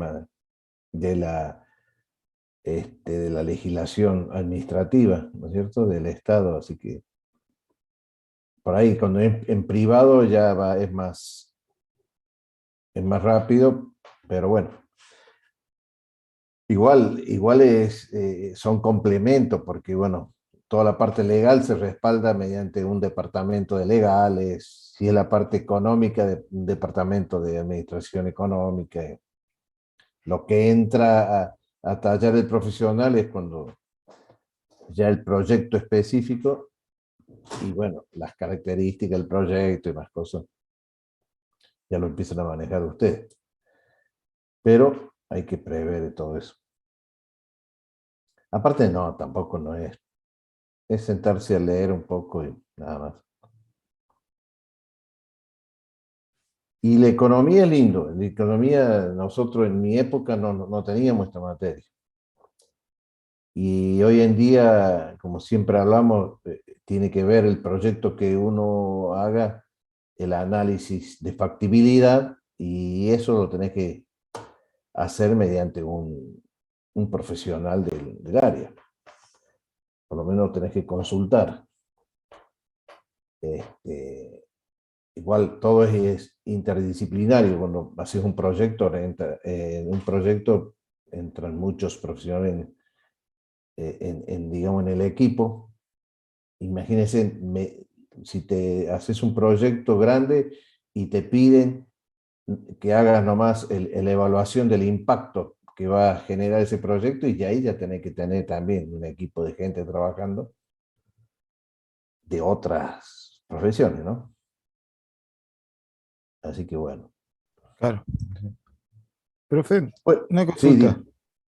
tema de de la legislación administrativa, ¿no es cierto?, del Estado, así que por ahí cuando en privado ya es más rápido, pero bueno, igual son complementos, porque bueno, toda la parte legal se respalda mediante un departamento de legales, si es la parte económica, un departamento de administración económica. Lo que entra a tallar el profesional es cuando ya el proyecto específico y bueno, las características del proyecto y más cosas ya lo empiezan a manejar ustedes. Pero hay que prever todo eso. Aparte no, tampoco no es sentarse a leer un poco y nada más. Y la economía es lindo. La economía, nosotros en mi época no teníamos esta materia. Y hoy en día, como siempre hablamos, tiene que ver el proyecto que uno haga, el análisis de factibilidad, y eso lo tenés que hacer mediante un profesional del área. Por lo menos tenés que consultar. Igual todo es interdisciplinario. Cuando haces un proyecto, en un proyecto entran muchos profesionales digamos, en el equipo. Imagínense, si te haces un proyecto grande y te piden que hagas nomás la evaluación del impacto que va a generar ese proyecto, y ahí ya tenés que tener también un equipo de gente trabajando de otras profesiones, ¿no? Así que bueno. Claro. Profe, Bueno, una sí, consulta.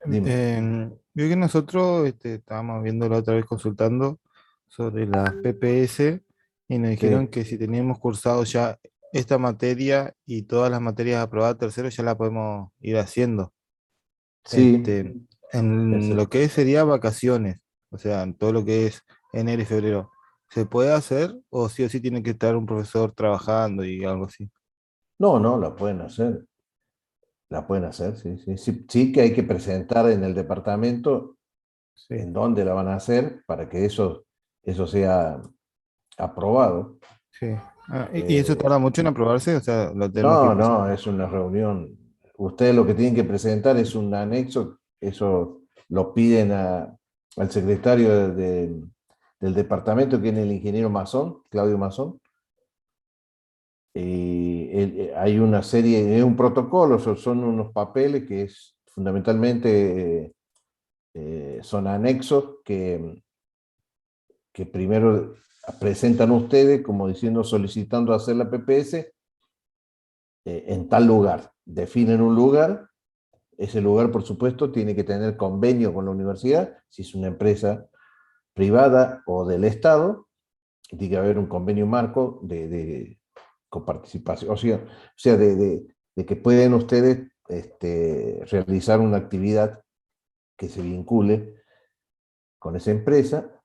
dime. Vio que nosotros estábamos viendo la otra vez consultando sobre las PPS y nos dijeron Sí, que si teníamos cursado ya esta materia y todas las materias aprobadas tercero ya la podemos ir haciendo. sí, Este, en lo exacto. que sería vacaciones, o sea, en todo lo que es enero y febrero, ¿se puede hacer o sí tiene que estar un profesor trabajando y algo así? No, la pueden hacer. La pueden hacer, sí, sí. Sí, sí que hay que presentar en el departamento Sí. en dónde la van a hacer para que eso sea aprobado. Sí. ¿Y eso Eh, tarda mucho en aprobarse? O sea, lo tenemos que no, presentar. es una reunión. Ustedes lo que tienen que presentar es un anexo, eso lo piden al secretario del departamento, que es el ingeniero Mazón, Claudio Mazón. Hay una serie, es un protocolo, son unos papeles que es fundamentalmente son anexos que primero presentan ustedes como diciendo, solicitando hacer la PPS en tal lugar. Definen un lugar, ese lugar por supuesto tiene que tener convenio con la universidad, si es una empresa privada o del Estado, tiene que haber un convenio marco de coparticipación, o sea de que pueden ustedes realizar una actividad que se vincule con esa empresa.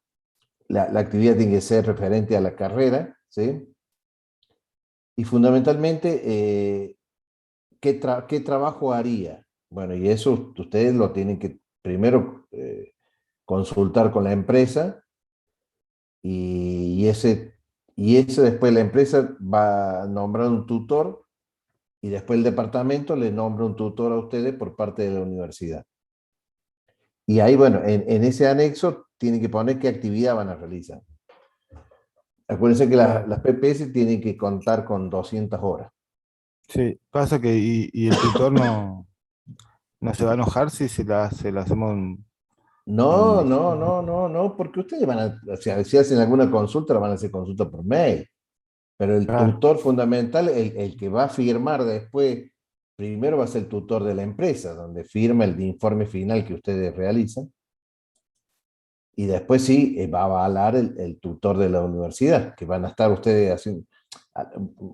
La actividad tiene que ser referente a la carrera, ¿sí? Y fundamentalmente, ¿qué trabajo haría? Bueno, y eso ustedes lo tienen que primero consultar con la empresa, y ese después la empresa va a nombrar un tutor, y después el departamento le nombra un tutor a ustedes por parte de la universidad. Y ahí, bueno, en ese anexo tienen que poner qué actividad van a realizar. Acuérdense que Claro. las PPS tienen que contar con 200 horas. Sí, pasa que y el tutor no se va a enojar si se la hacemos en No, porque ustedes van a, o sea, si hacen alguna consulta, la van a hacer consulta por mail, pero el claro, tutor fundamental, el que va a firmar después, primero va a ser el tutor de la empresa, donde firma el informe final que ustedes realizan, y después sí va a avalar el tutor de la universidad, que van a estar ustedes haciendo.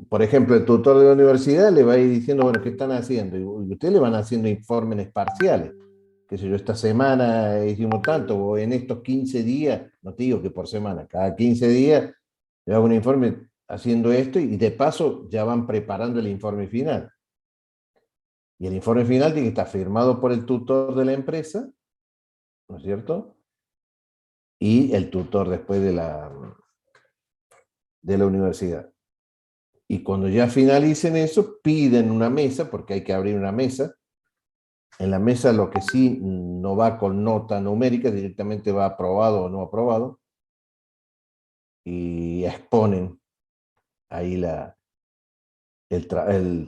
Por ejemplo, el tutor de la universidad le va a ir diciendo, bueno, ¿qué están haciendo? Y ustedes le van haciendo informes parciales. Qué sé yo, esta semana hicimos tanto, o en estos 15 días, no te digo que por semana, cada 15 días le hago un informe haciendo esto, y de paso ya van preparando el informe final. Y el informe final tiene que estar firmado por el tutor de la empresa, ¿no es cierto? Y el tutor después de la universidad. Y cuando ya finalicen eso, piden una mesa, porque hay que abrir una mesa. En la mesa lo que sí no va con nota numérica, directamente va aprobado o no aprobado, y exponen ahí el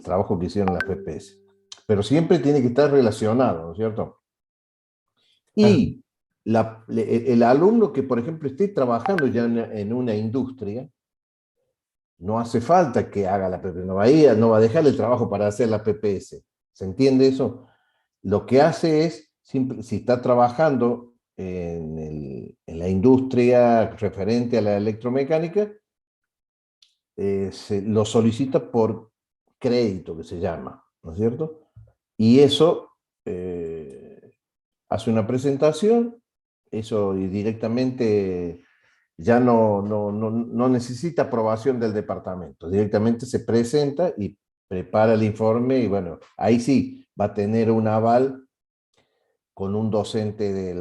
trabajo que hicieron las FPS. Pero siempre tiene que estar relacionado, ¿no es cierto? Claro. Y el alumno que, por ejemplo, esté trabajando ya en una industria, no hace falta que haga la PPS, no va a dejar el trabajo para hacer la PPS. ¿Se entiende eso? Lo que hace es, si está trabajando en la industria referente a la electromecánica, lo solicita por crédito, que se llama, ¿no es cierto? Y eso hace una presentación, eso y directamente ya no necesita aprobación del departamento, directamente se presenta y prepara el informe y bueno, ahí sí va a tener un aval con un docente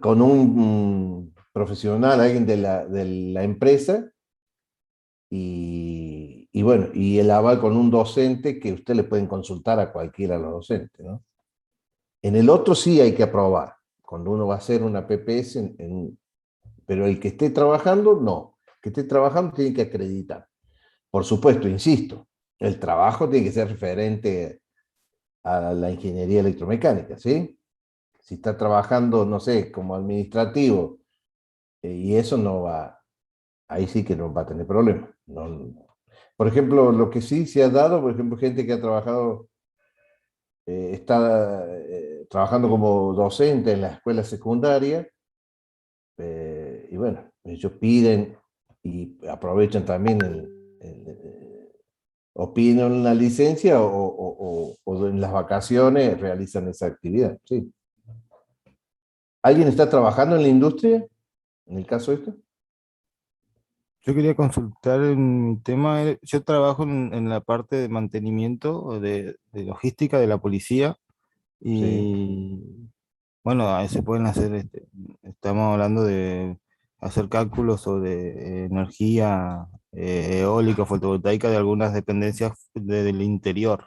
con un profesional, alguien de la empresa y bueno, y el aval con un docente que usted le pueden consultar a cualquiera de los docentes, ¿no? En el otro sí hay que aprobar, cuando uno va a hacer una PPS, pero el que esté trabajando, no. El que esté trabajando tiene que acreditar. Por supuesto, insisto, el trabajo tiene que ser referente a la ingeniería electromecánica, ¿sí? Si está trabajando, no sé, como administrativo, y eso no va, ahí sí que no va a tener problemas. Por ejemplo, lo que sí se ha dado, por ejemplo, gente que ha trabajado, está trabajando como docente en la escuela secundaria, y bueno, ellos piden y aprovechan también o piden una licencia o en las vacaciones realizan esa actividad. Sí. ¿Alguien está trabajando en la industria en el caso este? Yo quería consultar un tema. Yo trabajo en la parte de mantenimiento o de logística de la policía Sí. y bueno, ahí se pueden hacer, estamos hablando de hacer cálculos sobre energía eólica, fotovoltaica de algunas dependencias del interior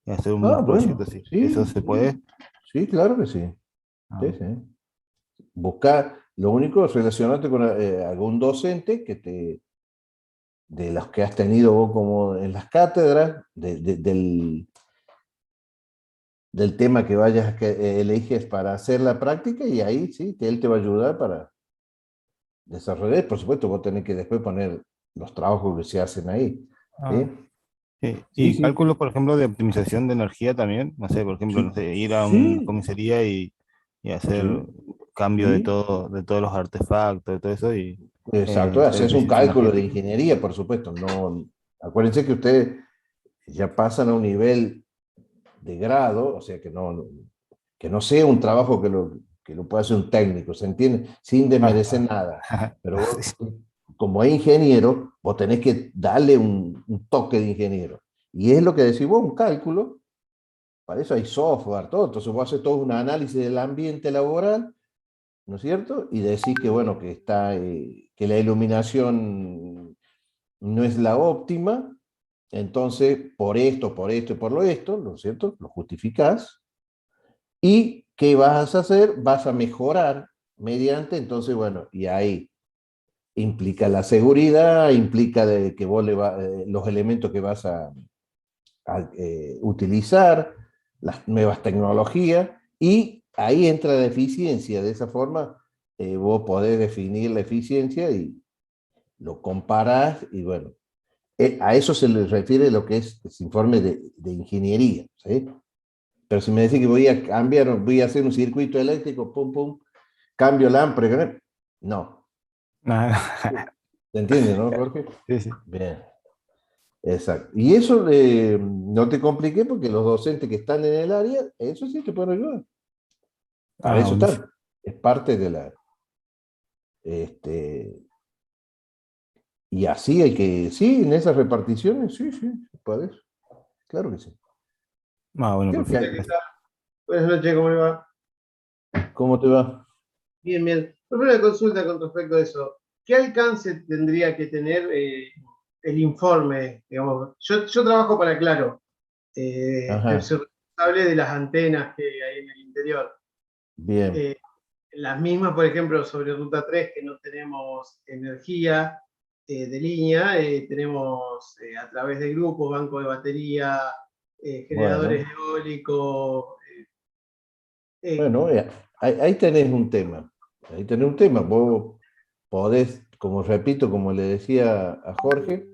y hacer un Ah, proyecto bueno, así. ¿Eso sí, se puede? sí, sí, claro que sí. Sí, Ah, sí. Buscar, lo único es relacionarte con algún docente de los que has tenido vos como en las cátedras, del tema que vayas que eliges para hacer la práctica y ahí sí, que él te va a ayudar para desarrollar. Por supuesto, vos tenés que después poner los trabajos que se hacen ahí. ah, ¿Sí? sí. Sí, Y sí. cálculos, por ejemplo, de optimización de energía también. No sé, por ejemplo, no Sí, sé, ir a una sí, comisaría y hacer sí, cambio sí. de todos los artefactos, de todo eso y Exacto, hacer haces un eficiencia cálculo de energética. ingeniería, por supuesto. No, acuérdense que ustedes ya pasan a un nivel de grado, o sea, que no sea un trabajo que lo pueda hacer un técnico, ¿se entiende? Sin Ah, desmerecer nada. Pero ah, sí. vos, como es ingeniero, vos tenés que darle un toque de ingeniero. Y es lo que decís vos, un cálculo, para eso hay software, todo. Entonces vos haces todo un análisis del ambiente laboral, ¿no es cierto? Y decís que, bueno, que la iluminación no es la óptima, entonces por esto y por lo esto, ¿no es cierto? Lo justificás. ¿Y qué vas a hacer? Vas a mejorar mediante, entonces, bueno, y ahí implica la seguridad, implica de que vos los elementos que vas a utilizar, las nuevas tecnologías, y ahí entra la eficiencia. De esa forma, vos podés definir la eficiencia y lo comparás, y bueno, a eso se le refiere lo que es ese informe de ingeniería, ¿sí? Pero si me decís que voy a cambiar, voy a hacer un circuito eléctrico, pum, pum, cambio lámpara, no. Ah, ¿Se entiende, no, Jorge? sí, sí. Bien, exacto. Y eso no te compliqué porque los docentes que están en el área, eso sí te pueden ayudar. Para Ah, eso buenísimo. están. Es parte de la. Este, y así hay que, sí, en esas reparticiones, sí, sí, puedes. Claro que sí. Bueno, Creo que perfecto. Hola, ¿qué tal? Buenas noches, ¿cómo le va? ¿Cómo te va? Bien, bien. Primera consulta con respecto a eso. ¿Qué alcance tendría que tener el informe? Digamos, yo trabajo para Claro, Ajá, soy responsable de las antenas que hay en el interior. bien. Eh, las mismas, por ejemplo, sobre Ruta 3, que no tenemos energía de línea, tenemos a través de grupos, banco de batería, generadores Bueno, eólicos. bueno, ahí tenés un tema. Ahí tenés un tema. Vos podés, como repito, como le decía a Jorge,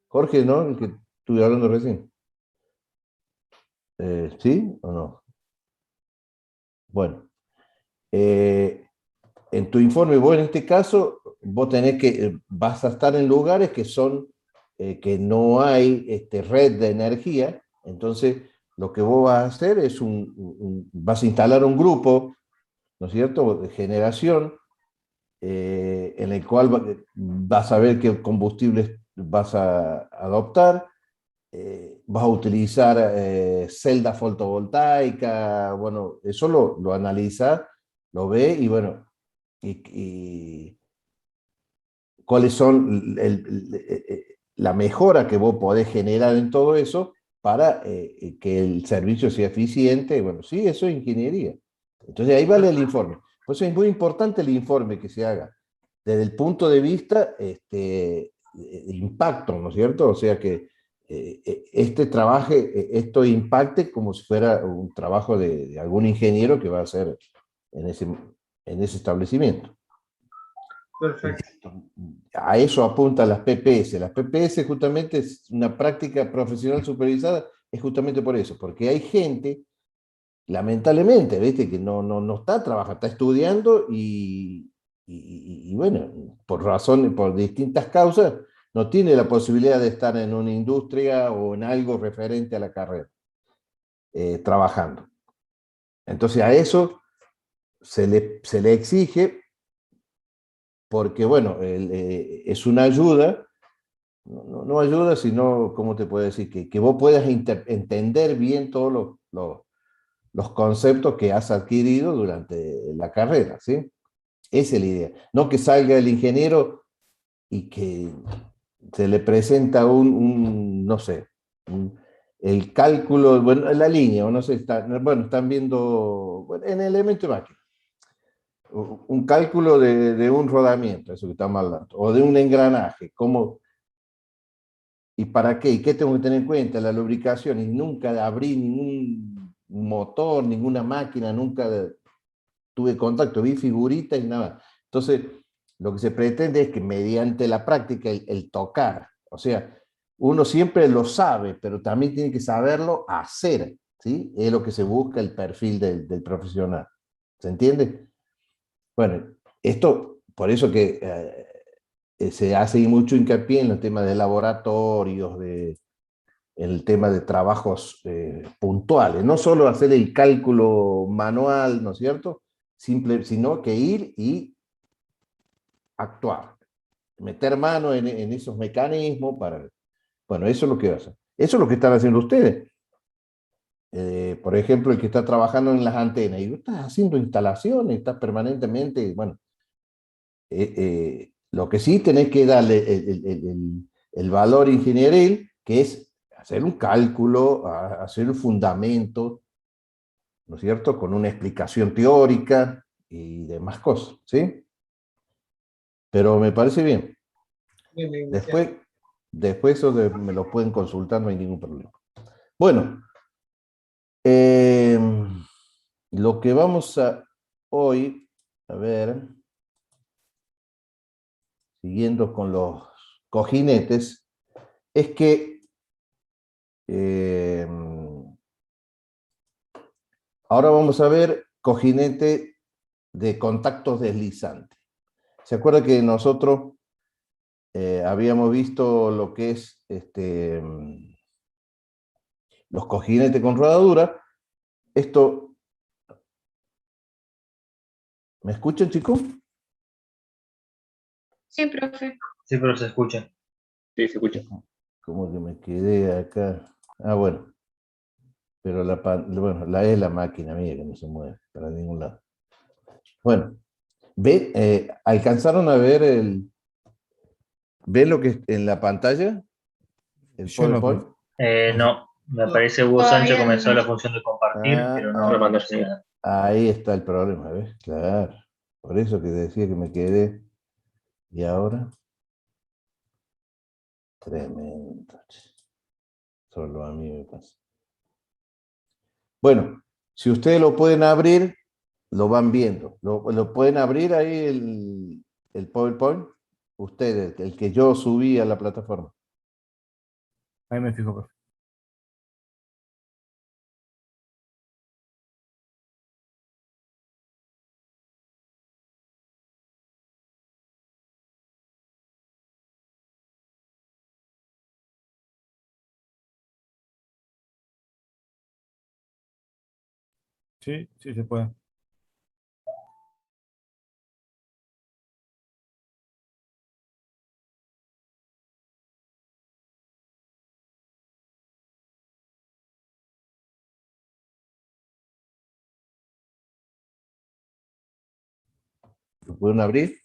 Jorge, ¿no? El que estuve hablando recién. ¿Sí o no? Bueno, eh, en tu informe, vos en este caso, vos tenés vas a estar en lugares que son, que no hay red de energía, entonces lo que vos vas a hacer es vas a instalar un grupo, ¿no es cierto?, de generación, en el cual vas a ver qué combustibles vas a adoptar, vas a utilizar celdas fotovoltaicas, bueno, eso lo analiza, lo ve y bueno, y cuáles son la mejora que vos podés generar en todo eso para que el servicio sea eficiente. Bueno, sí, eso es ingeniería. Entonces ahí vale el informe. Por eso es muy importante el informe que se haga desde el punto de vista de impacto, ¿no es cierto? O sea que esto impacte como si fuera un trabajo de algún ingeniero que va a hacer en ese establecimiento. Perfecto. Insisto, a eso apuntan las PPS. Las PPS justamente es una práctica profesional supervisada, es justamente por eso, porque hay gente, lamentablemente, ¿viste? Que no está trabajando, está estudiando y bueno, por razones, por distintas causas, no tiene la posibilidad de estar en una industria o en algo referente a la carrera, trabajando. Entonces a eso se le exige porque, bueno, es una ayuda. No ayuda, sino, ¿cómo te puedo decir? Que vos puedas entender bien todos los conceptos que has adquirido durante la carrera, ¿sí? Esa es la idea. No que salga el ingeniero y que se le presenta no sé, el cálculo, bueno, la línea, o no sé, bueno, están viendo bueno, en elemento de máquina, un cálculo de un rodamiento, eso que estamos hablando, o de un engranaje, cómo. ¿Y para qué? ¿Y qué tengo que tener en cuenta? La lubricación. Y nunca abrí ningún motor, ninguna máquina, nunca tuve contacto, vi figuritas y nada. Entonces, lo que se pretende es que mediante la práctica, el tocar, o sea, uno siempre lo sabe, pero también tiene que saberlo hacer, ¿sí? Es lo que se busca el perfil del profesional. ¿Se entiende? Bueno, esto, por eso que se hace mucho hincapié en el tema de laboratorios, en el tema de trabajos puntuales, no solo hacer el cálculo manual, ¿no es cierto? Simple, sino que ir y actuar, meter mano en esos mecanismos para, bueno, eso es lo que hacen. Eso es lo que están haciendo ustedes. Por ejemplo, el que está trabajando en las antenas, y estás haciendo instalaciones, estás permanentemente, bueno, lo que sí tenés que darle el valor ingenieril, que es hacer un cálculo, hacer un fundamento, ¿no es cierto?, con una explicación teórica y demás cosas, ¿sí? Pero me parece bien. Bien, bien, gracias. Después eso me lo pueden consultar, no hay ningún problema. Bueno, eh, lo que vamos a hoy, a ver, siguiendo con los cojinetes, es que eh, ahora vamos a ver cojinete de contactos deslizantes. ¿Se acuerda que nosotros habíamos visto lo que es los cojinetes con rodadura? Esto, ¿me escuchan, chicos? Sí, profe. Sí, pero se escucha. Sí, se escucha. Como que me quedé acá. Ah, bueno. pero bueno, es la máquina mía que no se mueve para ningún lado. Bueno, ¿alcanzaron a ver ¿ven lo que en la pantalla? ¿El Yo no, PowerPoint? profe. No, me No, aparece Hugo Sánchez, Todavía comenzó la no. función de compartir, Ah, pero no ah, me mandó señal. ahí está el problema, ¿ves? Claro. Por eso que decía que me quedé. Y ahora, tremendo. Solo a mí me pasa. Bueno, si ustedes lo pueden abrir, lo van viendo. ¿Lo pueden abrir ahí el PowerPoint? Ustedes, el que yo subí a la plataforma. Ahí me fijo, profe. Sí, sí se puede. ¿Lo pueden abrir?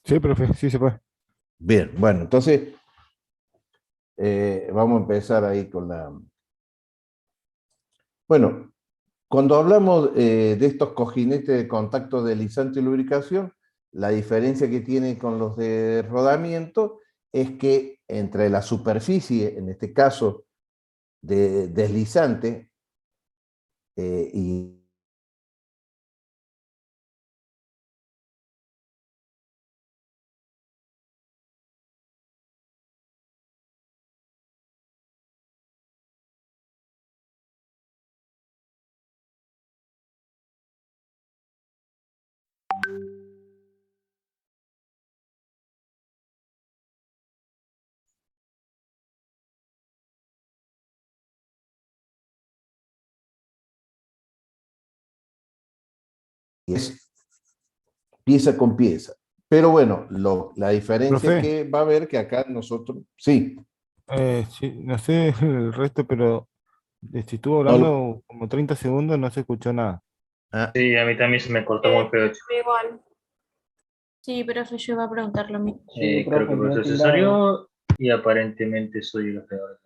Sí, profe, sí se puede. Bien, bueno, entonces vamos a empezar ahí con la... Bueno, cuando hablamos de estos cojinetes de contacto deslizante y lubricación, la diferencia que tiene con los de rodamiento es que entre la superficie, en este caso de deslizante, y es pieza con pieza. Pero bueno, la diferencia Profe, que va a haber que acá nosotros, sí, sí, no sé el resto, pero si estuvo no lo- hablando como 30 segundos, no se escuchó nada. ah, Sí, a mí también se me cortó muy feo. Igual. Sí, profe, yo iba a preguntar lo mismo. Sí, Creo que profe, el yo he profesor se tildado. salió y aparentemente soy el peor.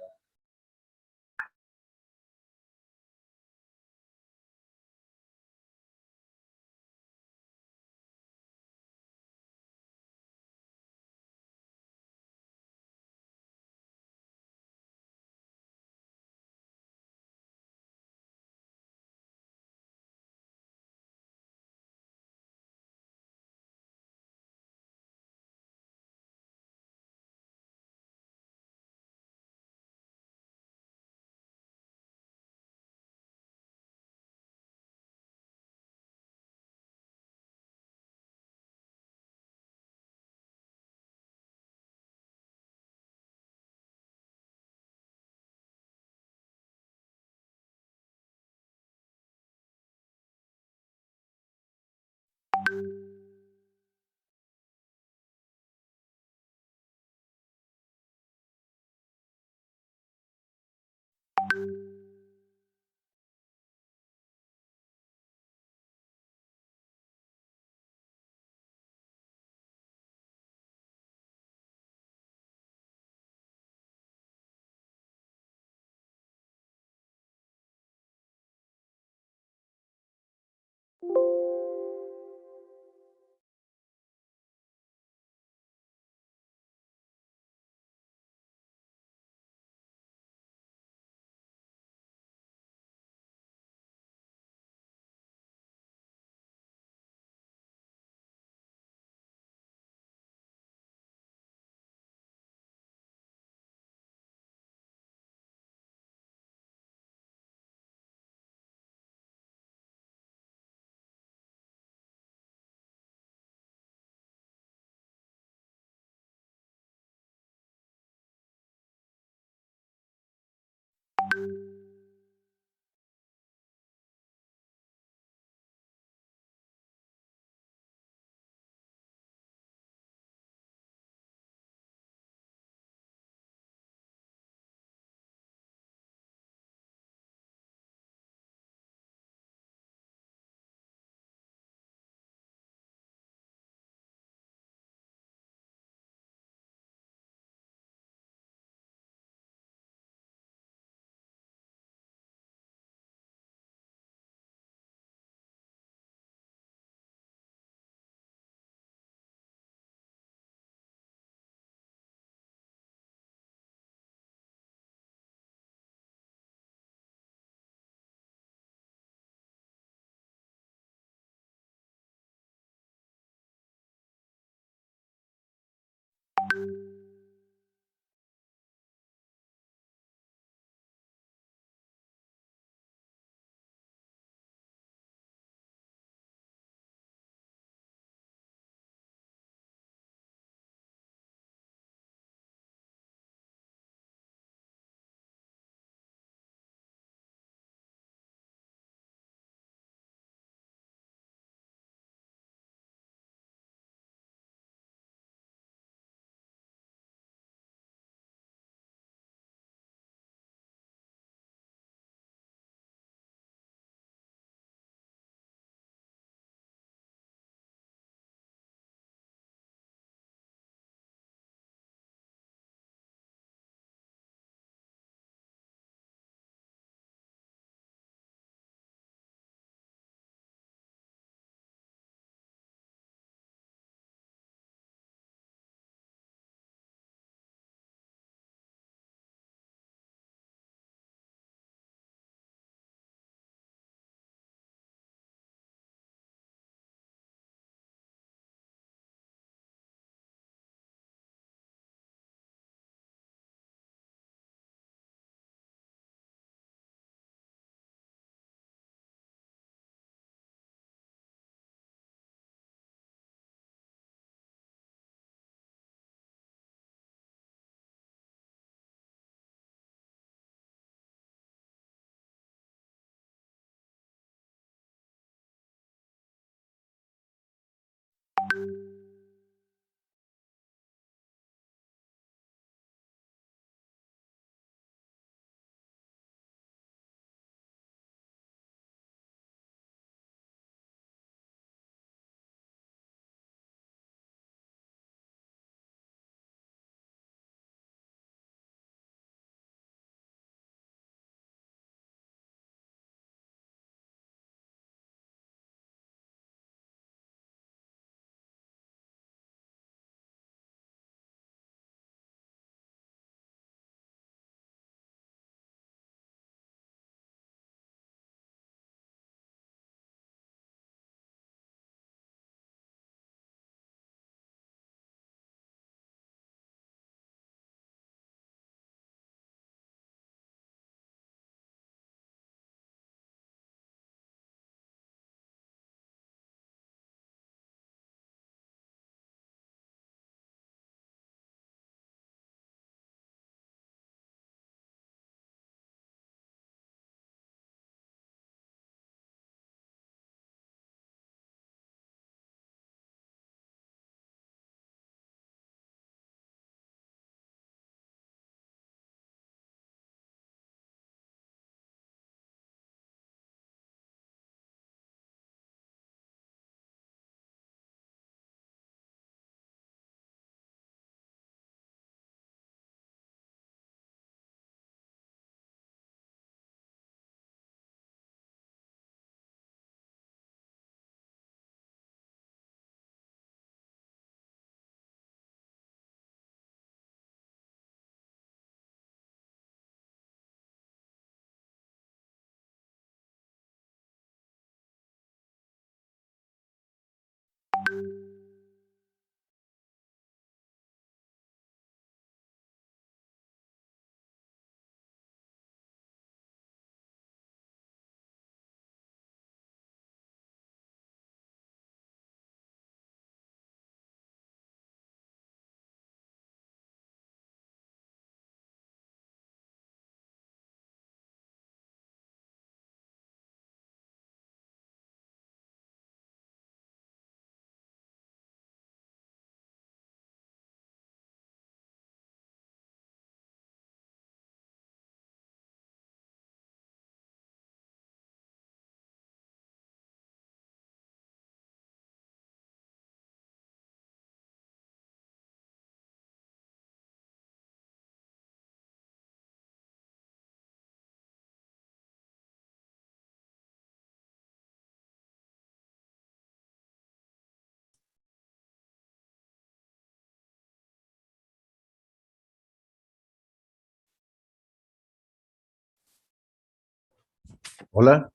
Hola,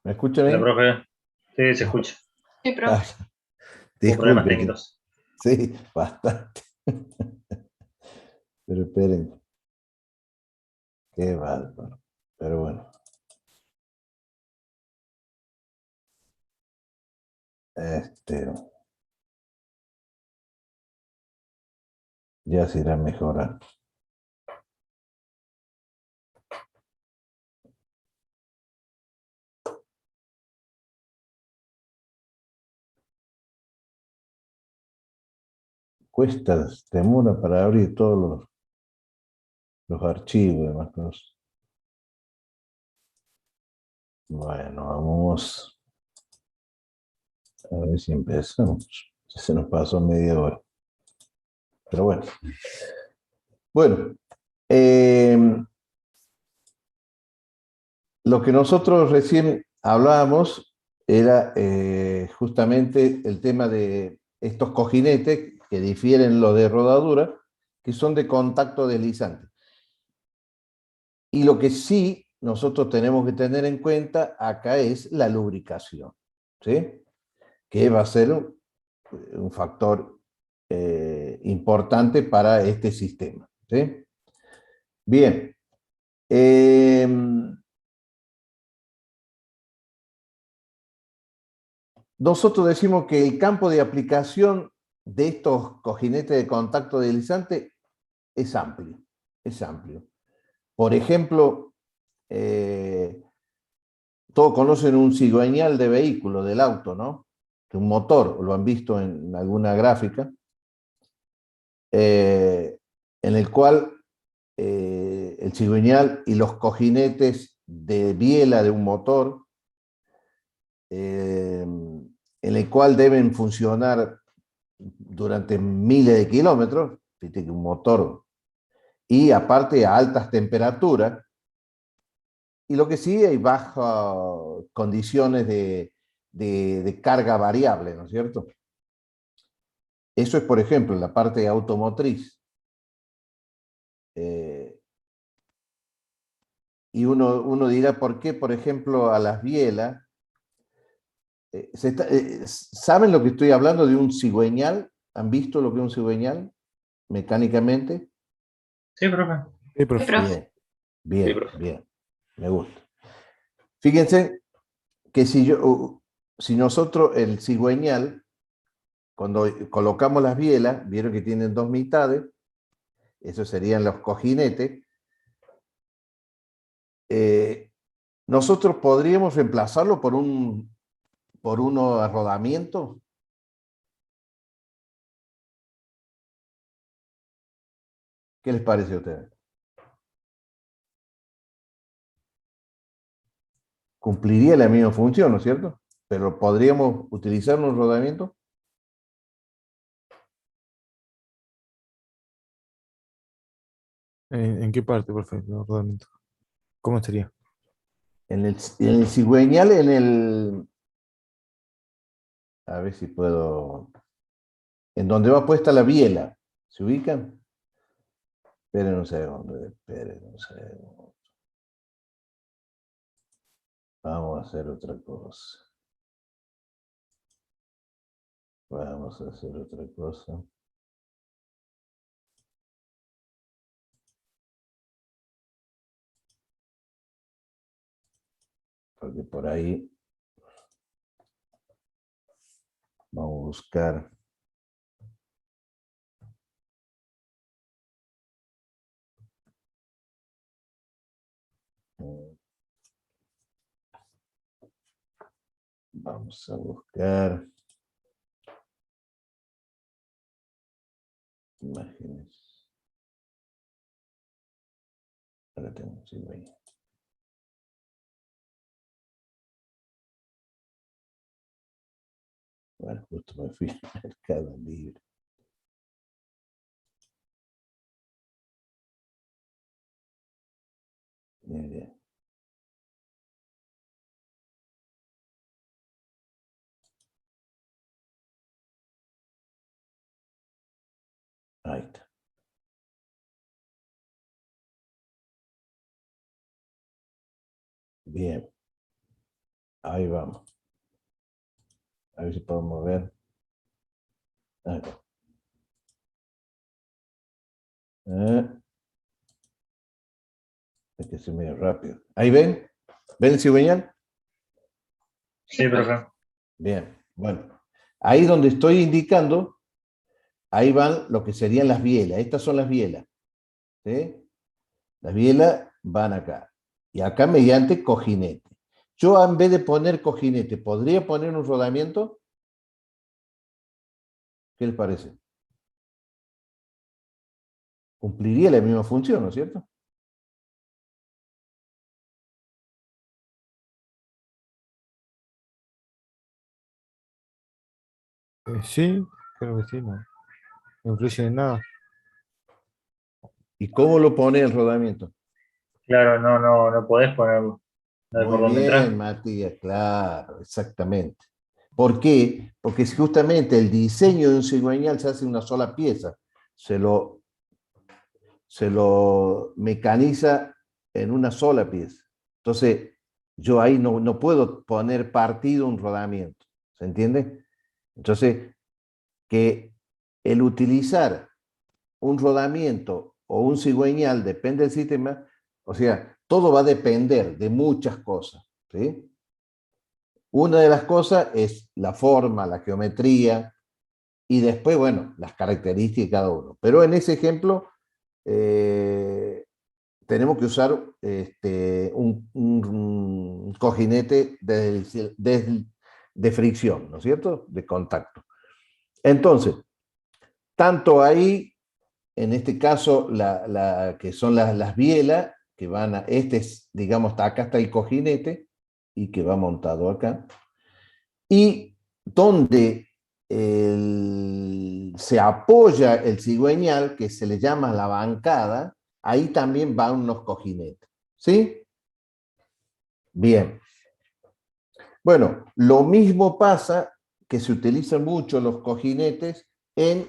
¿me escuchan Hola, bien? profe. Sí, se escucha. Sí, Ah, profe. Hubo problemas disculpen, técnicos. sí, bastante. Pero esperen, qué bárbaro. Pero bueno, este, ya se irá mejorando. Cuesta, demora para abrir todos los archivos y demás cosas. Bueno, vamos a ver si empezamos. Ya se nos pasó media hora. Pero bueno. Bueno, lo que nosotros recién hablábamos era justamente el tema de estos cojinetes que difieren los de rodadura, que son de contacto deslizante. Y lo que sí nosotros tenemos que tener en cuenta acá es la lubricación, ¿sí? Que va a ser un factor importante para este sistema, ¿sí? Bien. Nosotros decimos que el campo de aplicación de estos cojinetes de contacto deslizante es amplio, es amplio. Por ejemplo, todos conocen un cigüeñal de vehículo, del auto, ¿no? Un motor, lo han visto en alguna gráfica, en el cual el cigüeñal y los cojinetes de biela de un motor, en el cual deben funcionar durante miles de kilómetros, viste que un motor, y aparte a altas temperaturas, y lo que sí hay bajas condiciones de carga variable, ¿no es cierto? Eso es, por ejemplo, en la parte automotriz. Y uno dirá, ¿por qué, por ejemplo, a las bielas? ¿Saben lo que estoy hablando de un cigüeñal? ¿Han visto lo que es un cigüeñal mecánicamente? Sí, profe. Sí, Sí, profe. profe. Bien, Sí, bien, profe. bien. Me gusta. Fíjense que si nosotros el cigüeñal, cuando colocamos las bielas, vieron que tienen dos mitades, esos serían los cojinetes, eh, nosotros podríamos reemplazarlo por uno a rodamiento. ¿Qué les parece a ustedes? Cumpliría la misma función, ¿no es cierto? Pero podríamos utilizar un rodamiento. ¿En qué parte, profe? No, rodamiento. ¿Cómo sería? En el cigüeñal, a ver si puedo, en donde va puesta la biela, ¿se ubican? Esperen un segundo, esperen un segundo. Vamos a hacer otra cosa. Vamos a hacer otra cosa. Porque por ahí vamos a buscar. Vamos a buscar imágenes. Ahora tengo, sí, voy. Bueno, justo me fui al Mercado Libre. Bien, bien. Ahí está. Bien. Ahí vamos. A ver si podemos ver. Ahí va. Hay que ser medio rápido. ¿Ahí ven? ¿Ven el cigüeñal? Sí, profe. Bien. Bueno. Ahí donde estoy indicando, ahí van lo que serían las bielas. Estas son las bielas. ¿Sí? Las bielas van acá. Y acá mediante cojinete. Yo en vez de poner cojinete, ¿podría poner un rodamiento? ¿Qué les parece? Cumpliría la misma función, ¿no es cierto? Sí, creo que sí, no influye en nada. ¿Y cómo lo pone el rodamiento? Claro, no podés ponerlo. No hay Muy por dónde bien, entrar. Matías, claro, exactamente. ¿Por qué? Porque si justamente el diseño de un cigüeñal se hace en una sola pieza, se lo, se lo mecaniza en una sola pieza. Entonces, yo ahí no puedo poner partido un rodamiento, ¿se entiende? Entonces, que el utilizar un rodamiento o un cigüeñal, depende del sistema, o sea, todo va a depender de muchas cosas, ¿sí? Una de las cosas es la forma, la geometría y después, bueno, las características de cada uno. Pero en ese ejemplo eh, tenemos que usar un cojinete de fricción, ¿no es cierto? De contacto. Entonces, tanto ahí, en este caso, que son las bielas, que van a, este es, digamos, acá está el cojinete y que va montado acá. Y donde se apoya el cigüeñal, que se le llama la bancada, ahí también van unos cojinetes. ¿Sí? Bien. Bueno, lo mismo pasa que se utilizan mucho los cojinetes en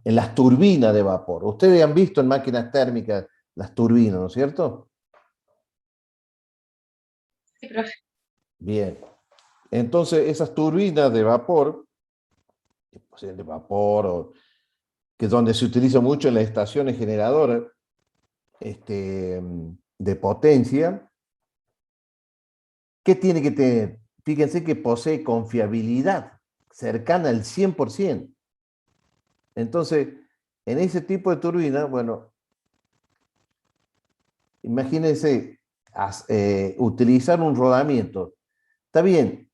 las turbinas de vapor. Ustedes han visto en máquinas térmicas las turbinas, ¿no es cierto? Sí, profe. Bien. Entonces, esas turbinas de vapor, de vapor, que es donde se utiliza mucho en las estaciones generadoras de potencia, ¿qué tiene que tener? Fíjense que posee confiabilidad cercana al 100%. Entonces, en ese tipo de turbina, bueno, imagínense utilizar un rodamiento. Está bien,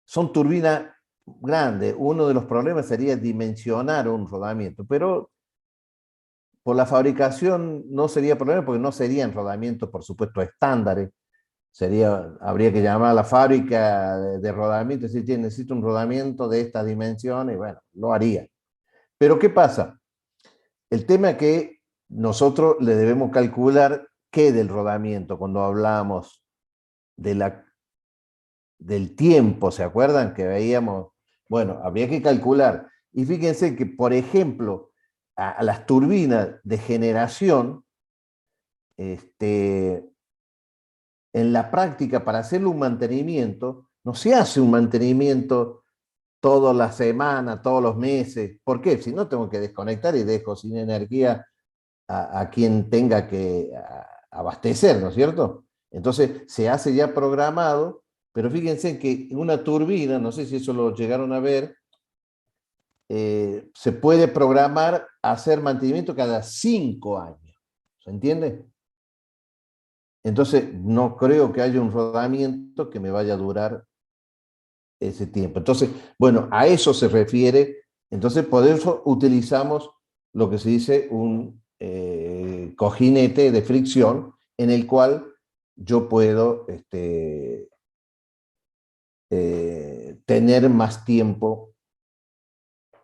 son turbinas grandes. Uno de los problemas sería dimensionar un rodamiento, pero por la fabricación no sería problema porque no serían rodamientos, por supuesto, estándares. Habría que llamar a la fábrica de rodamiento y decir, necesito un rodamiento de estas dimensiones, y bueno, lo haría. Pero ¿qué pasa? El tema es que nosotros le debemos calcular qué del rodamiento cuando hablamos del tiempo, ¿se acuerdan? Que veíamos, bueno, habría que calcular. Y fíjense que, por ejemplo, a las turbinas de generación, en la práctica, para hacerle un mantenimiento, no se hace un mantenimiento todas las semanas, todos los meses. ¿Por qué? Si no, tengo que desconectar y dejo sin energía a quien tenga que abastecer, ¿no es cierto? Entonces, se hace ya programado, pero fíjense que una turbina, no sé si eso lo llegaron a ver, se puede programar hacer mantenimiento cada 5 años. ¿Se entiende? Entonces, no creo que haya un rodamiento que me vaya a durar ese tiempo. Entonces, bueno, a eso se refiere. Entonces, por eso utilizamos lo que se dice un cojinete de fricción en el cual yo puedo tener más tiempo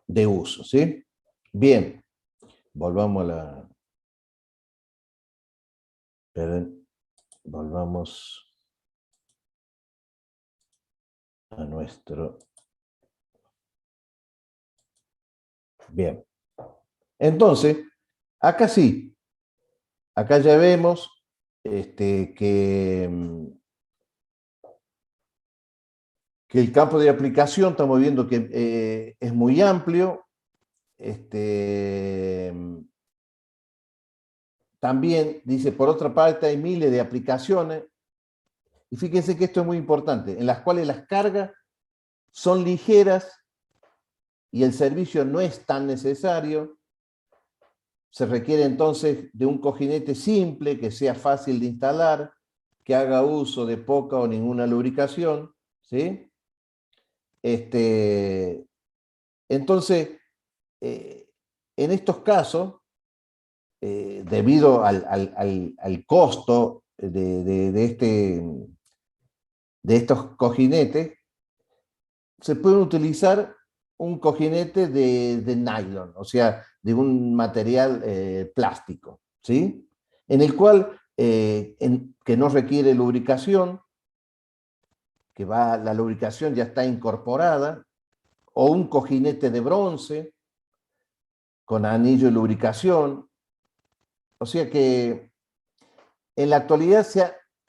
de uso, ¿sí? Bien, volvamos a esperen, volvamos a nuestro. Bien. Entonces, acá sí, acá ya vemos que el campo de aplicación estamos viendo que es muy amplio. También dice, por otra parte, hay miles de aplicaciones, y fíjense que esto es muy importante, en las cuales las cargas son ligeras y el servicio no es tan necesario. Se requiere entonces de un cojinete simple, que sea fácil de instalar, que haga uso de poca o ninguna lubricación, ¿sí? Entonces, en estos casos, debido al costo de estos cojinetes, se puede utilizar un cojinete de nylon, o sea, de un material plástico, ¿sí? En el cual, que no requiere lubricación, la lubricación ya está incorporada, o un cojinete de bronce con anillo de lubricación. O sea que en la actualidad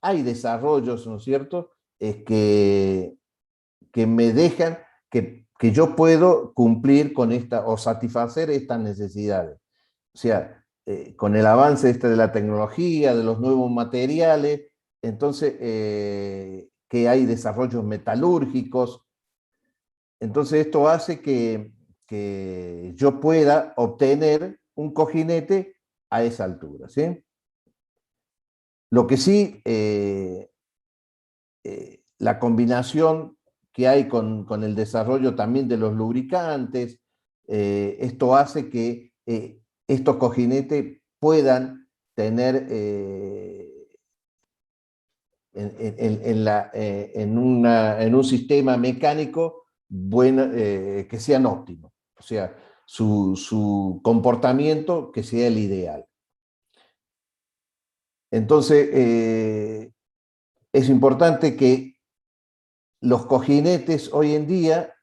hay desarrollos, ¿no es cierto?, que me dejan que yo puedo cumplir con o satisfacer estas necesidades. O sea, con el avance de la tecnología, de los nuevos materiales, entonces, que hay desarrollos metalúrgicos. Entonces esto hace que yo pueda obtener un cojinete a esa altura, ¿sí? Lo que sí, la combinación que hay con el desarrollo también de los lubricantes, esto hace que estos cojinetes puedan tener en un sistema mecánico que sean óptimos, o sea, su comportamiento que sea el ideal. Entonces, es importante que los cojinetes hoy en día,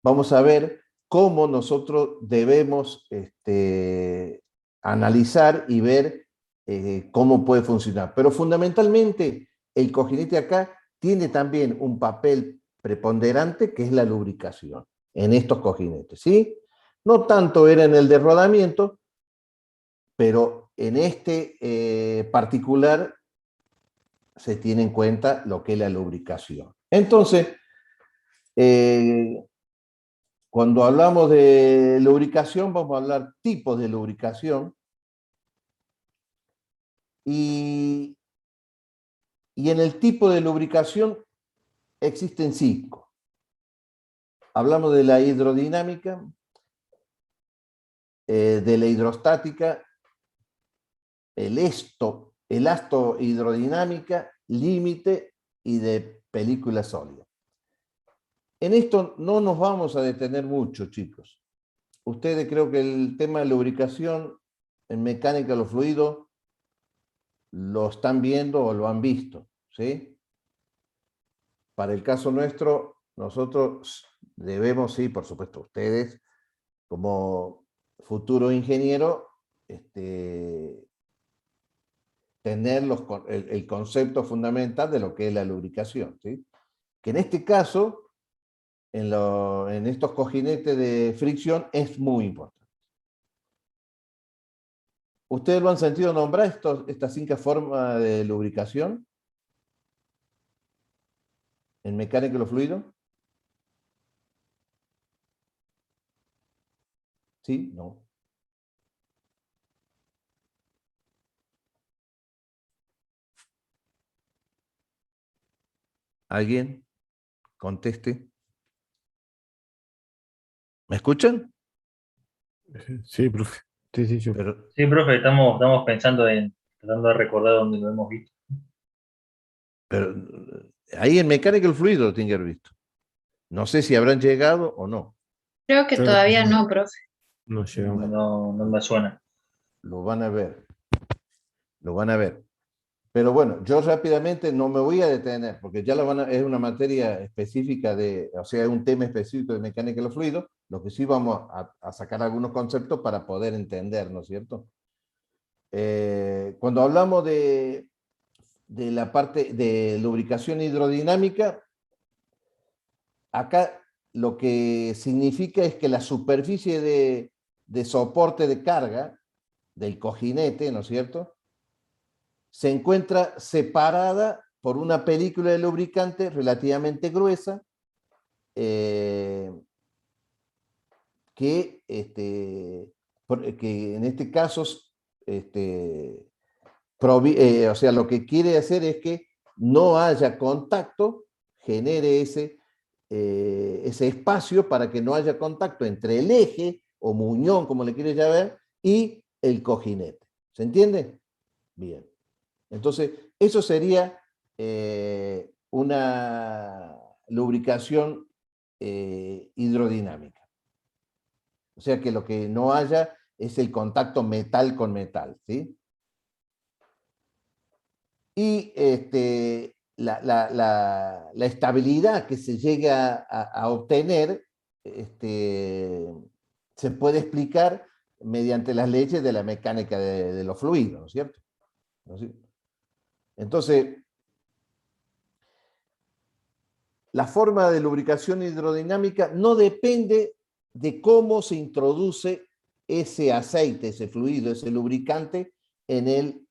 vamos a ver cómo nosotros debemos analizar y ver cómo puede funcionar. Pero fundamentalmente, el cojinete acá tiene también un papel preponderante, que es la lubricación en estos cojinetes, ¿sí? No tanto era en el de rodamiento, pero en este particular se tiene en cuenta lo que es la lubricación. Entonces, cuando hablamos de lubricación, vamos a hablar tipos de lubricación. Y en el tipo de lubricación existen 5. Hablamos de la hidrodinámica, de la hidrostática, elasto hidrodinámica, límite y de película sólida. En esto no nos vamos a detener mucho, chicos. Ustedes, creo que el tema de lubricación en mecánica de los fluidos lo están viendo o lo han visto, ¿sí? Para el caso nuestro, nosotros debemos, sí, por supuesto, ustedes, como futuro ingeniero, tener el concepto fundamental de lo que es la lubricación, ¿sí? Que en este caso, en estos cojinetes de fricción, es muy importante. ¿Ustedes lo han sentido nombrar, estas 5 formas de lubricación en mecánica de los fluidos? ¿Sí? ¿No? ¿Alguien? Conteste. ¿Me escuchan? Sí, profe. Sí, sí, yo. Pero, Sí, profe, estamos pensando tratando de recordar dónde lo hemos visto. pero ahí en mecánica del fluido lo tienen que haber visto. No sé si habrán llegado o no. Creo que Claro, todavía no, profe. no llegamos. No, no me suena. Lo van a ver. Lo van a ver. Pero bueno, yo rápidamente no me voy a detener, porque ya es una materia específica o sea, es un tema específico de mecánica de los fluidos, lo que sí vamos a sacar algunos conceptos para poder entender, ¿no es cierto? Cuando hablamos de la parte de lubricación hidrodinámica, acá lo que significa es que la superficie de soporte de carga del cojinete, ¿no es cierto?, se encuentra separada por una película de lubricante relativamente gruesa, que en este caso, o sea, lo que quiere hacer es que no haya contacto, genere ese espacio para que no haya contacto entre el eje o muñón, como le quieres llamar, y el cojinete. ¿Se entiende? Bien. Entonces, eso sería una lubricación hidrodinámica. O sea que lo que no haya es el contacto metal con metal, ¿sí? Y la estabilidad que se llega a obtener se puede explicar mediante las leyes de la mecánica de los fluidos, ¿no es cierto? Entonces, la forma de lubricación hidrodinámica no depende de cómo se introduce ese aceite, ese fluido, ese lubricante en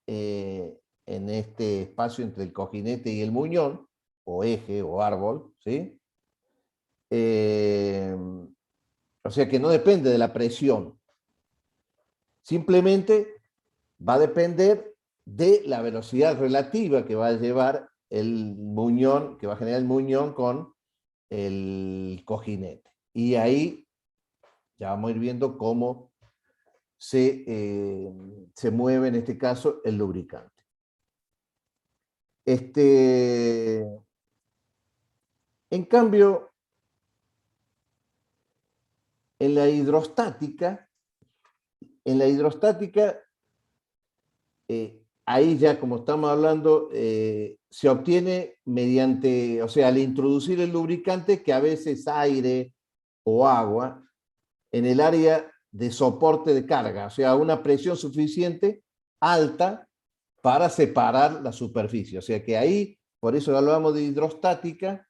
este espacio entre el cojinete y el muñón, o eje o árbol, ¿sí? O sea que no depende de la presión. Simplemente va a depender de la velocidad relativa que va a llevar el muñón, que va a generar el muñón con el cojinete. Y ahí ya vamos a ir viendo cómo se mueve en este caso el lubricante. En cambio, en la hidrostática, ahí ya como estamos hablando, se obtiene mediante, o sea, al introducir el lubricante, que a veces aire o agua, en el área de soporte de carga, o sea, una presión suficiente alta para separar la superficie. O sea que ahí, por eso hablamos de hidrostática.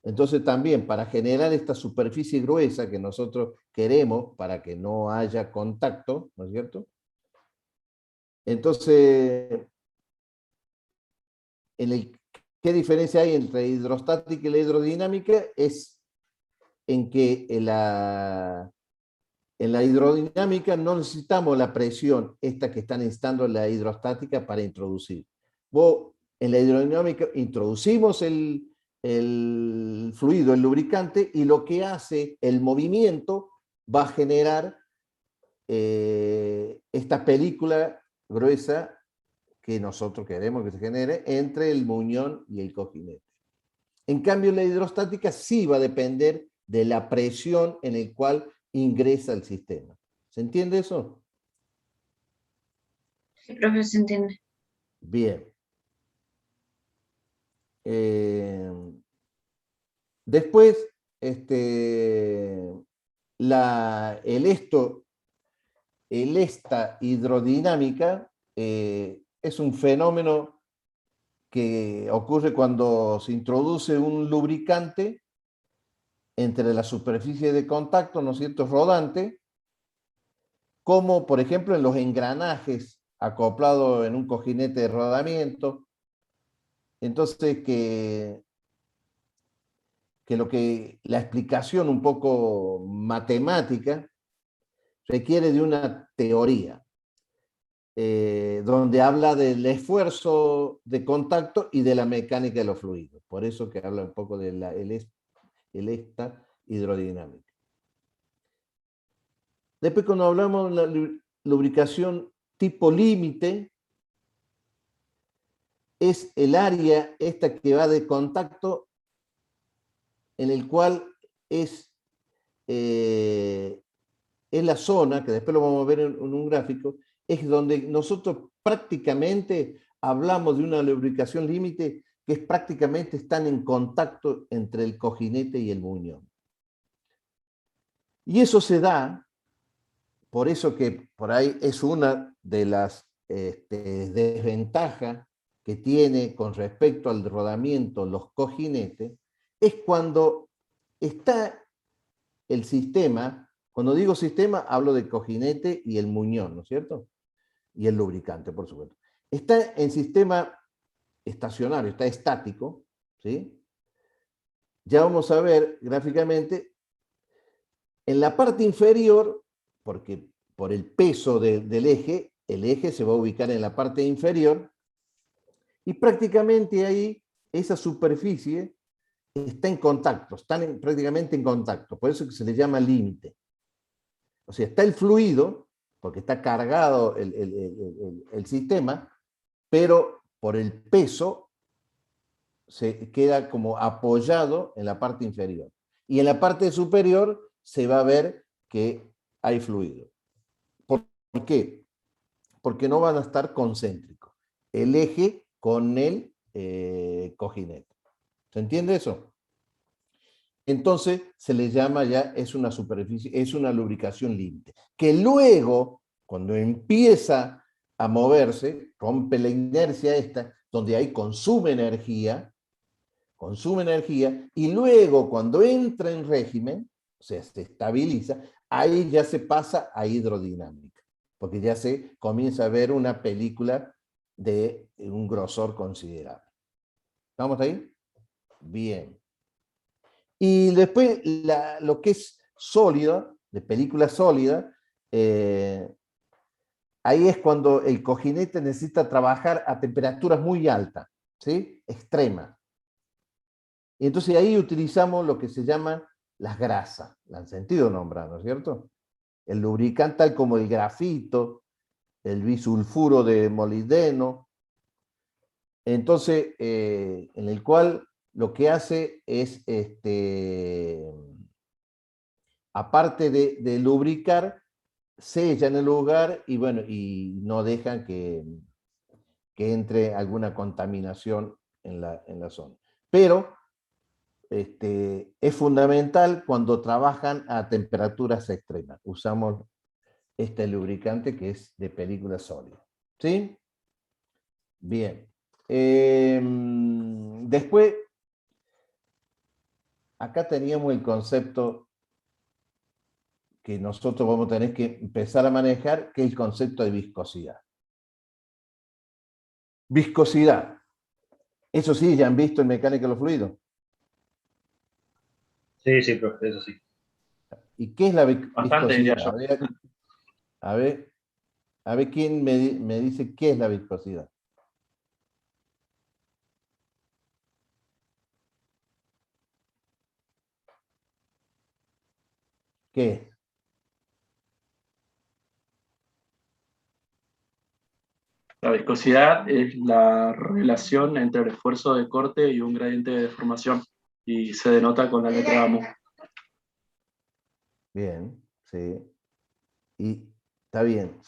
Entonces también para generar esta superficie gruesa que nosotros queremos para que no haya contacto, ¿no es cierto? Entonces, ¿qué diferencia hay entre hidrostática y la hidrodinámica? Es en que en la hidrodinámica no necesitamos la presión esta que está necesitando la hidrostática para introducir. En la hidrodinámica introducimos el fluido, el lubricante, y lo que hace el movimiento va a generar esta película gruesa que nosotros queremos que se genere entre el muñón y el cojinete. En cambio, la hidrostática sí va a depender de la presión en el cual ingresa el sistema. ¿Se entiende eso? Sí, profe, se entiende. Bien. Después, esta hidrodinámica es un fenómeno que ocurre cuando se introduce un lubricante entre la superficie de contacto, ¿no es cierto?, rodante, como por ejemplo en los engranajes acoplados en un cojinete de rodamiento. Entonces, la explicación un poco matemática requiere de una teoría, donde habla del esfuerzo de contacto y de la mecánica de los fluidos. Por eso que habla un poco de esta hidrodinámica. Después, cuando hablamos de la lubricación tipo límite, es el área esta que va de contacto en el cual es la zona, que después lo vamos a ver en un gráfico, es donde nosotros prácticamente hablamos de una lubricación límite que es prácticamente están en contacto entre el cojinete y el muñón. Y eso se da por eso que por ahí es una de las desventajas que tiene con respecto al rodamiento los cojinetes, es cuando está el sistema, cuando digo sistema hablo de cojinete y el muñón, ¿no es cierto? Y el lubricante, por supuesto. Está en sistema estacionario, está estático, ¿sí? Ya vamos a ver gráficamente, en la parte inferior, porque por el peso del eje, el eje se va a ubicar en la parte inferior, y prácticamente ahí esa superficie está en contacto, están prácticamente en contacto, por eso que se le llama límite. O sea, está el fluido, porque está cargado el sistema, pero por el peso se queda como apoyado en la parte inferior. Y en la parte superior se va a ver que hay fluido. ¿Por qué? Porque no van a estar concéntricos. El eje con el cojinete. ¿Se entiende eso? Entonces se le llama ya, es una superficie, es una lubricación límite. Que luego, cuando empieza a moverse, rompe la inercia esta, donde ahí consume energía, y luego cuando entra en régimen, o sea, se estabiliza, ahí ya se pasa a hidrodinámica, porque ya se comienza a ver una película de un grosor considerable. ¿Estamos ahí? Bien. Y después lo que es sólida, de película sólida, ahí es cuando el cojinete necesita trabajar a temperaturas muy altas, ¿sí? Extremas. Y entonces ahí utilizamos lo que se llaman las grasas, la han sentido nombrar, ¿no es cierto? El lubricante tal como el grafito, el bisulfuro de molibdeno, entonces, en el cual lo que hace es, aparte de lubricar, sellan el lugar y bueno, y no dejan que entre alguna contaminación en la zona. Pero es fundamental cuando trabajan a temperaturas extremas. Usamos este lubricante que es de película sólida. ¿Sí? Bien. Después, acá teníamos el concepto que nosotros vamos a tener que empezar a manejar, que es el concepto de viscosidad. Viscosidad. Eso sí, ya han visto en mecánica de los fluidos. Sí, sí, profe, eso sí. ¿Y qué es la Bastante, diría viscosidad? yo. A ver quién me dice qué es la viscosidad. ¿Qué es? La viscosidad es la relación entre el esfuerzo de corte y un gradiente de deformación, y se denota con la letra mu. Bien, sí. Y está bien.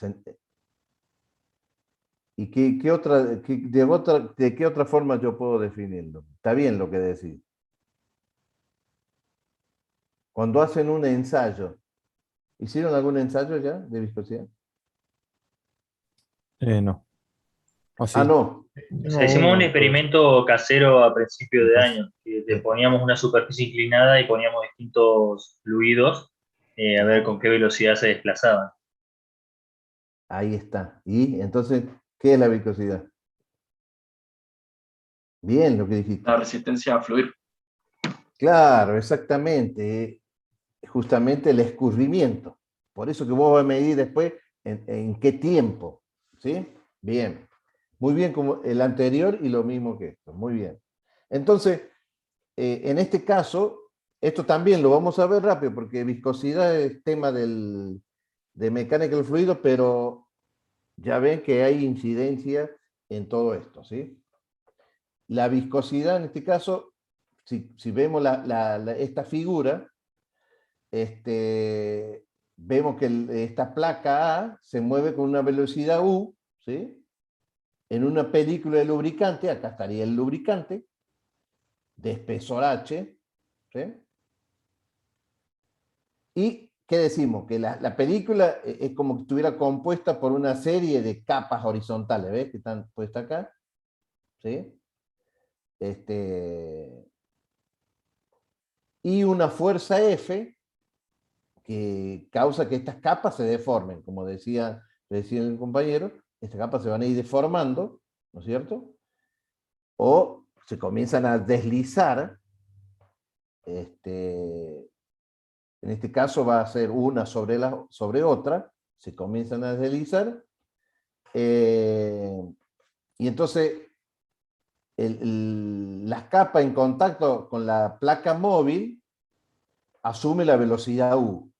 ¿Y de qué otra forma yo puedo definirlo? Está bien lo que decís. Cuando hacen un ensayo, ¿hicieron algún ensayo ya de viscosidad? No. ¿O sí? Ah, no. O sea, hicimos un uno, experimento casero a principio de pues, año, que le Sí, poníamos una superficie inclinada y poníamos distintos fluidos a ver con qué velocidad se desplazaban. ahí está. Y entonces, ¿qué es la viscosidad? Bien lo que dijiste. La resistencia a fluir. Claro, exactamente. Justamente el escurrimiento. Por eso que vos vas a medir después en qué tiempo. ¿Sí? Bien. Muy bien como el anterior y lo mismo que esto. Muy bien. Entonces, en este caso, esto también lo vamos a ver rápido porque viscosidad es tema de mecánica del fluido, pero ya ven que hay incidencia en todo esto. ¿Sí? La viscosidad en este caso, si vemos esta figura, vemos que esta placa A se mueve con una velocidad U, ¿sí? En una película de lubricante, acá estaría el lubricante, de espesor H, ¿sí? ¿Y ¿qué decimos? Que la película es como que estuviera compuesta por una serie de capas horizontales, ¿ves? Que están puestas acá. ¿Sí? Y una fuerza F que causa que estas capas se deformen, como decía el compañero, estas capas se van a ir deformando, ¿no es cierto? O se comienzan a deslizar, en este caso va a ser una sobre otra, se comienzan a deslizar, y entonces la capa en contacto con la placa móvil asume la velocidad U,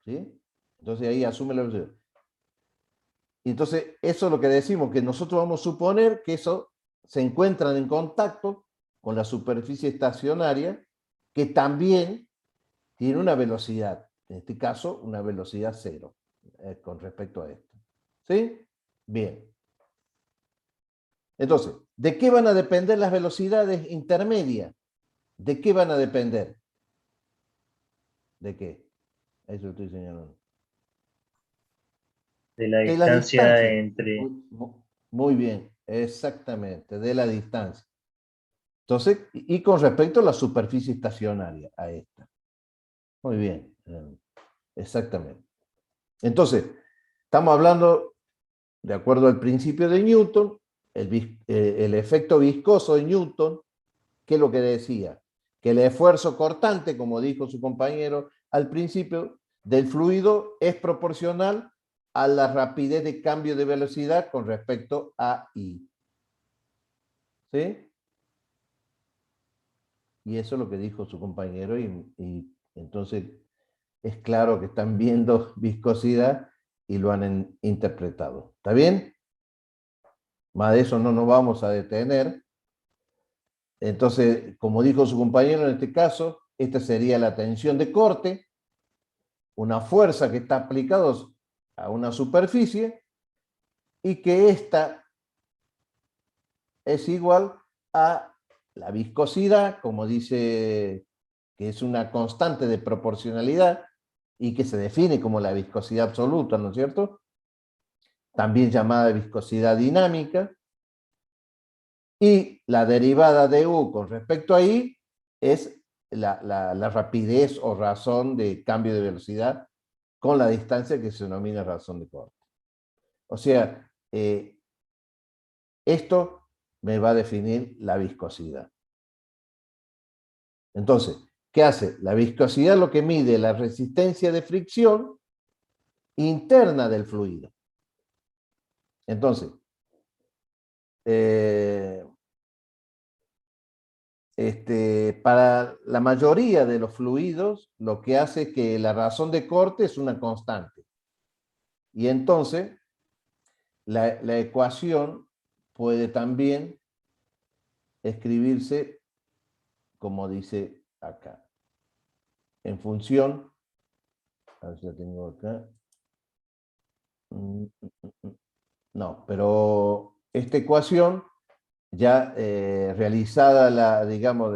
¿sí? Entonces ahí asume la velocidad. Y entonces eso es lo que decimos, que nosotros vamos a suponer que eso se encuentran en contacto con la superficie estacionaria, que también tiene una velocidad, en este caso una velocidad cero, con respecto a esto. ¿Sí? Bien. Entonces, ¿de qué van a depender las velocidades intermedias? ¿De qué van a depender? ¿De qué? Eso estoy señalando. De la De la distancia distancia. entre... Muy bien, exactamente, de la distancia. Entonces, y con respecto a la superficie estacionaria, a esta. Muy bien, exactamente. Entonces, estamos hablando, de acuerdo al principio de Newton, el efecto viscoso de Newton, ¿qué es lo que decía? Que el esfuerzo cortante, como dijo su compañero al principio, del fluido es proporcional a la rapidez de cambio de velocidad con respecto a I. ¿Sí? Y eso es lo que dijo su compañero y entonces es claro que están viendo viscosidad y lo han interpretado. ¿Está bien? Más de eso no nos vamos a detener. Entonces, como dijo su compañero en este caso, esta sería la tensión de corte, una fuerza que está aplicada a una superficie y que esta es igual a la viscosidad, como dice que es una constante de proporcionalidad y que se define como la viscosidad absoluta, ¿no es cierto? También llamada viscosidad dinámica. Y la derivada de U con respecto a I es la rapidez o razón de cambio de velocidad con la distancia que se denomina razón de corte. O sea, esto me va a definir la viscosidad. Entonces, ¿qué hace? La viscosidad lo que mide la resistencia de fricción interna del fluido. Entonces, para la mayoría de los fluidos, lo que hace es que la razón de corte es una constante. Y entonces, la ecuación puede también escribirse como dice acá. En función, a ver si la tengo acá. No, pero esta ecuación ya realizada digamos,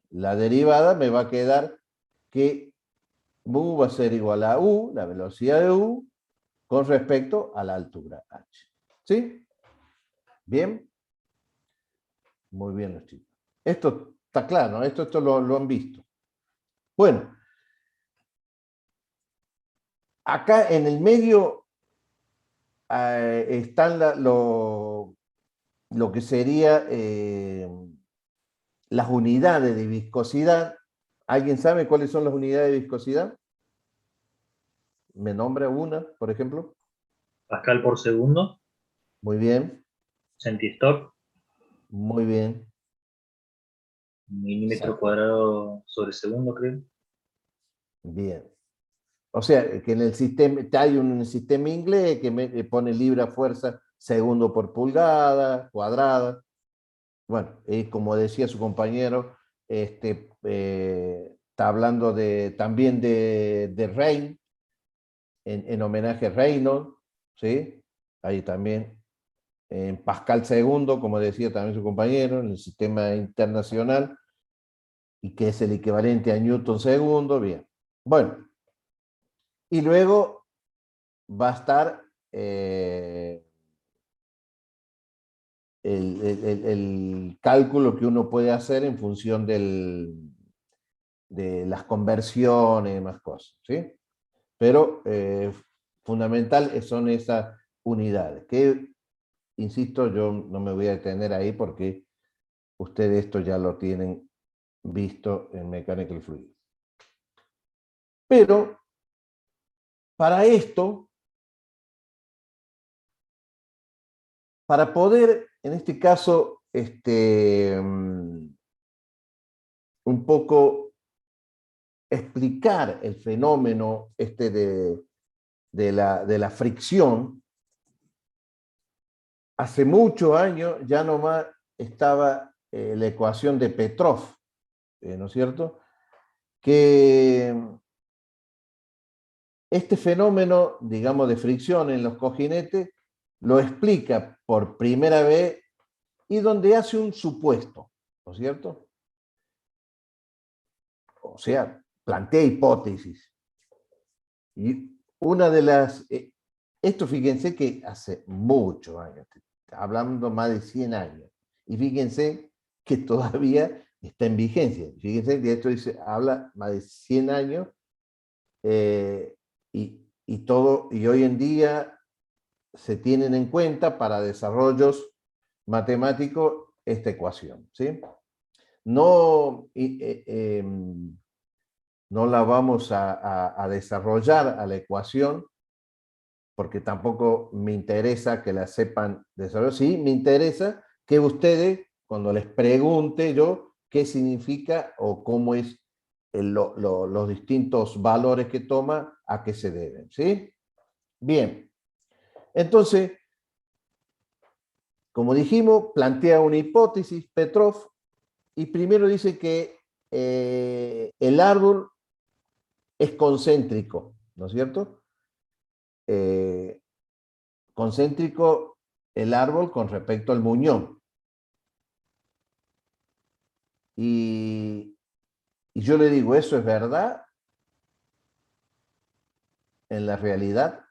la derivada, me va a quedar que mu va a ser igual a u, la velocidad de u, con respecto a la altura h. ¿Sí? ¿Bien? Muy bien, los chicos. Esto está claro, ¿no? Esto lo han visto. Bueno, acá en el medio están lo que sería las unidades de viscosidad. ¿Alguien sabe cuáles son las unidades de viscosidad? ¿Me nombra una, por ejemplo? Pascal por segundo, Muy bien, centistock, muy bien. milímetro Exacto. cuadrado sobre segundo, creo. Bien. O sea, que en el sistema, hay un sistema inglés que pone libra fuerza segundo por pulgada, cuadrada. Bueno, como decía su compañero, está hablando también de Rein, en homenaje a Reynolds, ¿sí? Ahí también. En Pascal segundo, como decía también su compañero, en el sistema internacional, y que es el equivalente a Newton segundo. Bien. Bueno, Y luego va a estar el cálculo que uno puede hacer en función de las conversiones y demás cosas, ¿sí? Pero fundamental son esas unidades, que, insisto, yo no me voy a detener ahí porque ustedes esto ya lo tienen visto en Mechanical Fluid. Pero para esto, para poder, en este caso, un poco explicar el fenómeno de la fricción, hace muchos años ya nomás estaba la ecuación de Petrov, ¿no es cierto? Que este fenómeno, digamos, de fricción en los cojinetes lo explica por primera vez y donde hace un supuesto, ¿no es cierto? O sea, plantea hipótesis. Y una de las... esto fíjense que hace muchos años, hablando más de 100 años, y fíjense que todavía está en vigencia. Fíjense que esto dice, habla más de 100 años y hoy en día se tienen en cuenta para desarrollos matemáticos esta ecuación, ¿sí? No, no la vamos a desarrollar a la ecuación porque tampoco me interesa que la sepan desarrollar. Sí, me interesa que ustedes, cuando les pregunte yo qué significa o cómo es los distintos valores que toma, a qué se deben, ¿sí? Bien, entonces, como dijimos, plantea una hipótesis Petrov y primero dice que el árbol es concéntrico, ¿no es cierto? Concéntrico el árbol con respecto al muñón. Y yo le digo, ¿eso es verdad en la realidad?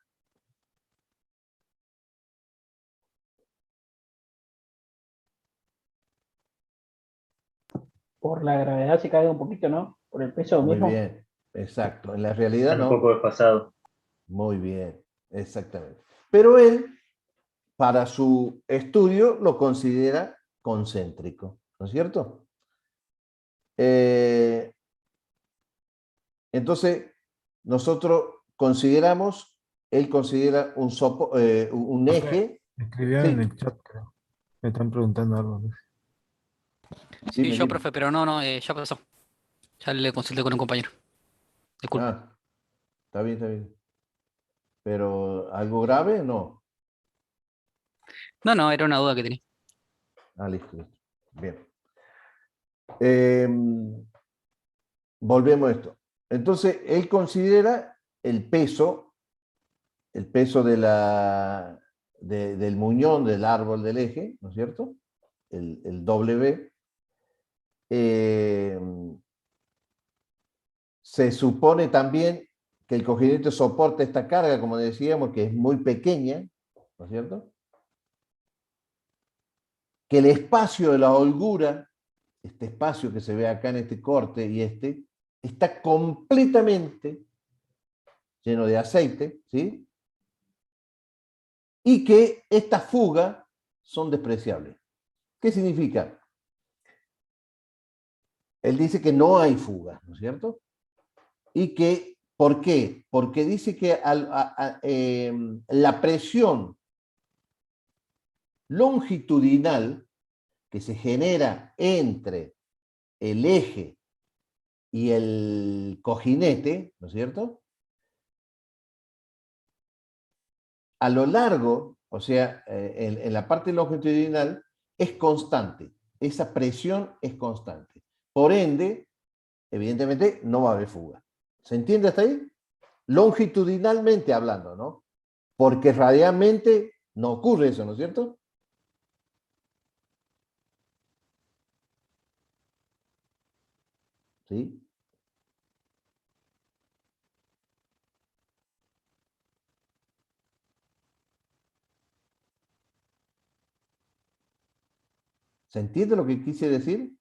Por la gravedad se cae un poquito, ¿no? Por el peso Muy mismo. bien, exacto. En la realidad Están un no. poco desfasados. Muy bien, exactamente. Pero él, para su estudio, lo considera concéntrico, ¿no es cierto? Entonces, nosotros consideramos, él considera un Profe, eje. escribieron en Sí, el chat, creo. Me están preguntando algo. Sí, dime, yo, dime. profe, pero no, no, ya pasó. Ya le consulté con un compañero. Disculpe. Ah, está bien, está bien. Pero algo grave, no. No, no, era una duda que tenía. Ah, listo, listo. Bien. Eh, Volvemos a esto. Entonces, él considera el peso del muñón del árbol del eje, ¿no es cierto? El W. Eh, Se supone también que el cojinete soporta esta carga, como decíamos, que es muy pequeña, ¿no es cierto? Que el espacio de la holgura, este espacio que se ve acá en este corte y está completamente lleno de aceite, ¿sí? Y que estas fugas son despreciables. ¿Qué significa? Él dice que no hay fugas, ¿no es cierto? Y que, ¿por qué? Porque dice que la presión longitudinal que se genera entre el eje y el cojinete, ¿no es cierto? A lo largo, o sea, en la parte longitudinal, es constante. Esa presión es constante. Por ende, evidentemente, no va a haber fuga. ¿Se entiende hasta ahí? Longitudinalmente hablando, ¿no? Porque radialmente no ocurre eso, ¿no es cierto? ¿Sí? ¿Se entiende lo que quise decir?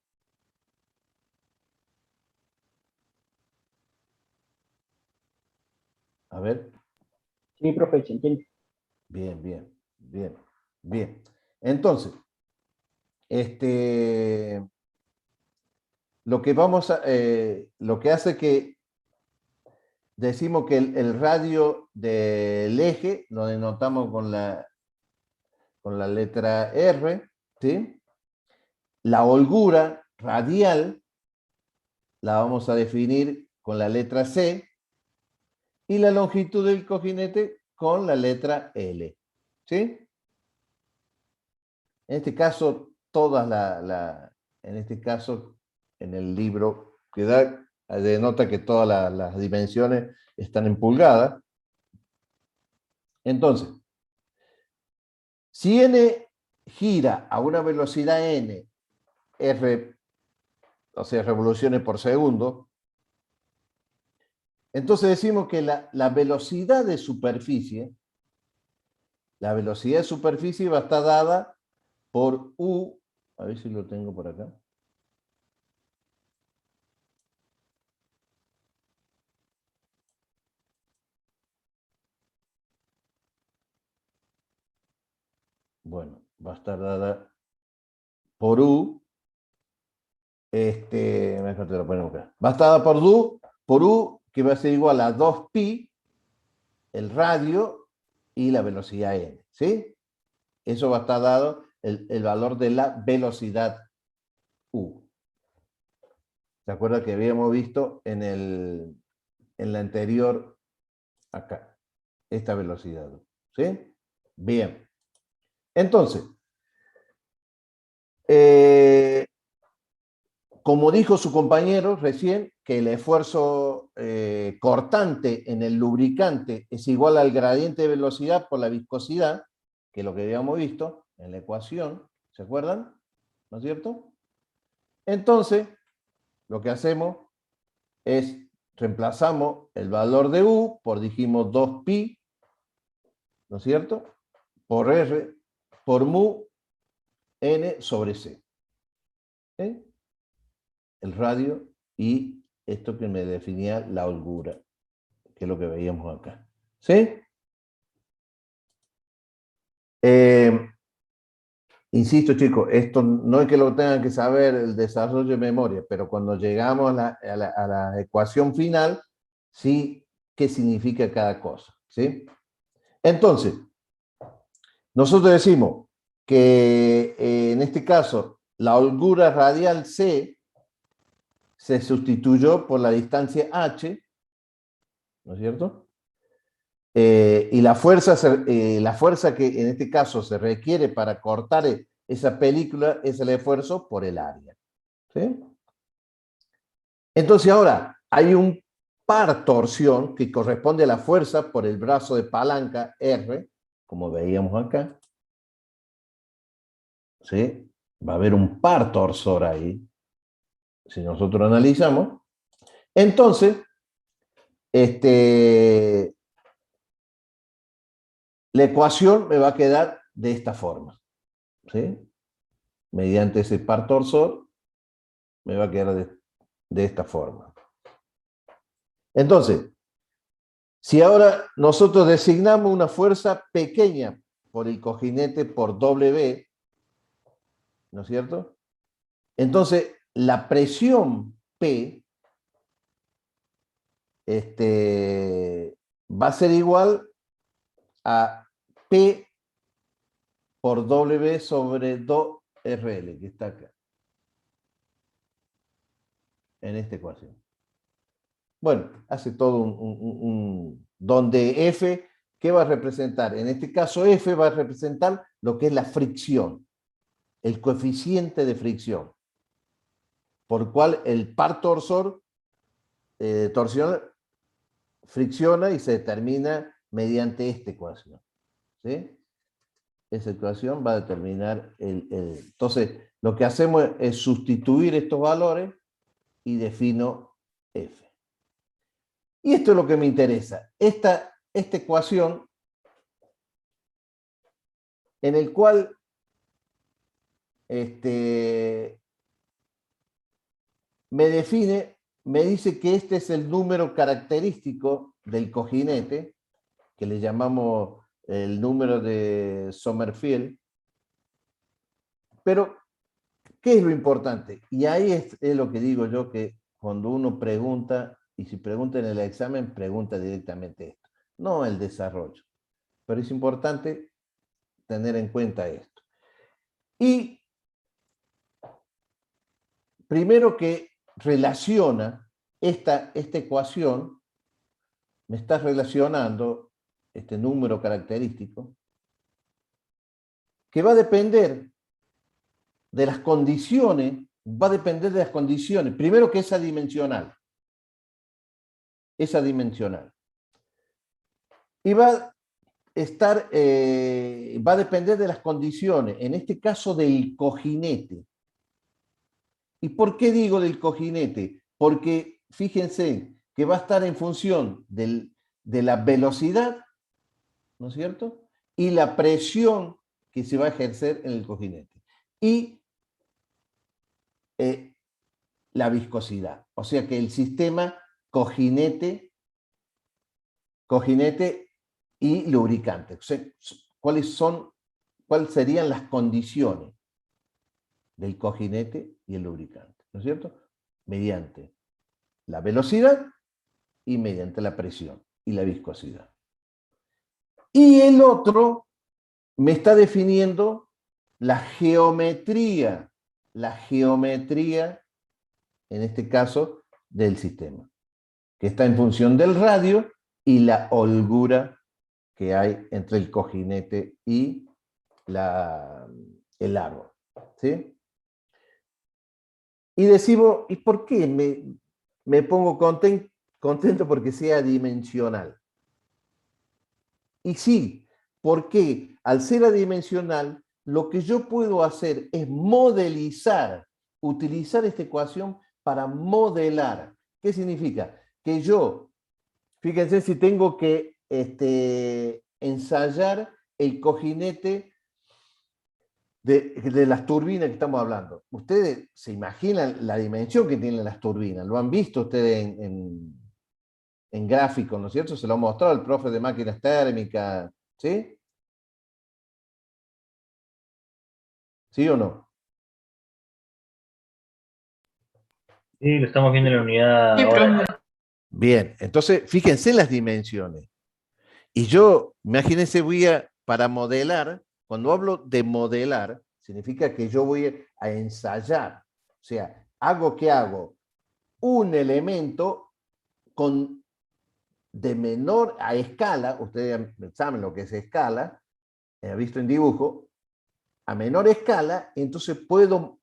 A ver. Sí, profe, se entiende. Bien, bien, bien, bien. Entonces, lo que lo que hace que decimos que el radio del eje lo denotamos con la letra R, ¿sí? La holgura radial la vamos a definir con la letra C y la longitud del cojinete con la letra L, ¿sí? En este caso, en este caso, en el libro que da, denota que todas las dimensiones están en pulgadas. Entonces, si n gira a una velocidad n, r, o sea, revoluciones por segundo, entonces decimos que la velocidad de superficie va a estar dada por U, a ver si lo tengo por acá. Bueno, va a estar dada por U, lo ponemos acá. Va a estar dada por U, que va a ser igual a 2pi, el radio y la velocidad n, ¿sí? Eso va a estar dado el valor de la velocidad U. ¿Se acuerda que habíamos visto en la anterior, acá, esta velocidad? ¿Sí? Bien. Entonces, como dijo su compañero recién, que el esfuerzo cortante en el lubricante es igual al gradiente de velocidad por la viscosidad, que es lo que habíamos visto en la ecuación, ¿se acuerdan? ¿No es cierto? Entonces, lo que hacemos es reemplazamos el valor de U por, dijimos, 2pi, ¿no es cierto? Por R, por mu, n sobre c. ¿Sí? El radio y esto que me definía la holgura, que es lo que veíamos acá. ¿Sí? Insisto, chicos, esto no es que lo tengan que saber el desarrollo de memoria, pero cuando llegamos a la ecuación final, sí, qué significa cada cosa. ¿Sí? Entonces, nosotros decimos que en este caso la holgura radial C se sustituyó por la distancia H, ¿no es cierto? Y la fuerza que en este caso se requiere para cortar esa película es el esfuerzo por el área. ¿Sí? Entonces ahora hay un par torsión que corresponde a la fuerza por el brazo de palanca R, como veíamos acá. ¿Sí? Va a haber un par torsor ahí, si nosotros analizamos. Entonces, la ecuación me va a quedar de esta forma. ¿Sí? Mediante ese par torsor, me va a quedar de esta forma. Entonces, si ahora nosotros designamos una fuerza pequeña por el cojinete por W, ¿no es cierto? Entonces, la presión P va a ser igual a P por W sobre 2RL, que está acá, en esta ecuación. Bueno, hace todo donde F, ¿qué va a representar? En este caso F va a representar lo que es la fricción, el coeficiente de fricción, por cual el par torsor fricciona y se determina mediante esta ecuación. ¿Sí? Esa ecuación va a determinar Entonces, lo que hacemos es sustituir estos valores y defino F. Y esto es lo que me interesa. Esta ecuación en el cual me dice que este es el número característico del cojinete, que le llamamos el número de Sommerfeld. Pero, ¿qué es lo importante? Y ahí es lo que digo yo, que cuando uno pregunta, y si pregunta en el examen, pregunta directamente esto, no el desarrollo. Pero es importante tener en cuenta esto. Y primero que relaciona esta ecuación, me está relacionando este número característico, que va a depender de las condiciones, primero que esa dimensional. Y va a depender de las condiciones, en este caso del cojinete. ¿Y por qué digo del cojinete? Porque fíjense que va a estar en función de la velocidad, ¿no es cierto? Y la presión que se va a ejercer en el cojinete. Y la viscosidad. O sea que el sistema cojinete y lubricante. O sea, ¿cuáles serían las condiciones del cojinete y el lubricante? ¿No es cierto? Mediante la velocidad y mediante la presión y la viscosidad. Y el otro me está definiendo la geometría, en este caso, del sistema, que está en función del radio y la holgura que hay entre el cojinete y el árbol. ¿Sí? Y decimos, ¿y por qué me pongo contento porque sea dimensional? Y sí, porque al ser adimensional, lo que yo puedo hacer es modelizar, utilizar esta ecuación para modelar. ¿Qué significa? Que yo, fíjense si tengo que ensayar el cojinete de las turbinas que estamos hablando. Ustedes se imaginan la dimensión que tienen las turbinas. Lo han visto ustedes en gráficos, ¿no es cierto? Se lo ha mostrado el profe de máquinas térmicas, ¿sí? ¿Sí o no? Sí, lo estamos viendo en la unidad Sí, ahora. profe. Bien, entonces fíjense las dimensiones. Y yo, imagínense, para modelar, cuando hablo de modelar, significa que yo voy a ensayar. O sea, ¿qué hago? Un elemento de menor a escala, ustedes saben lo que es escala, visto en dibujo, a menor escala, entonces puedo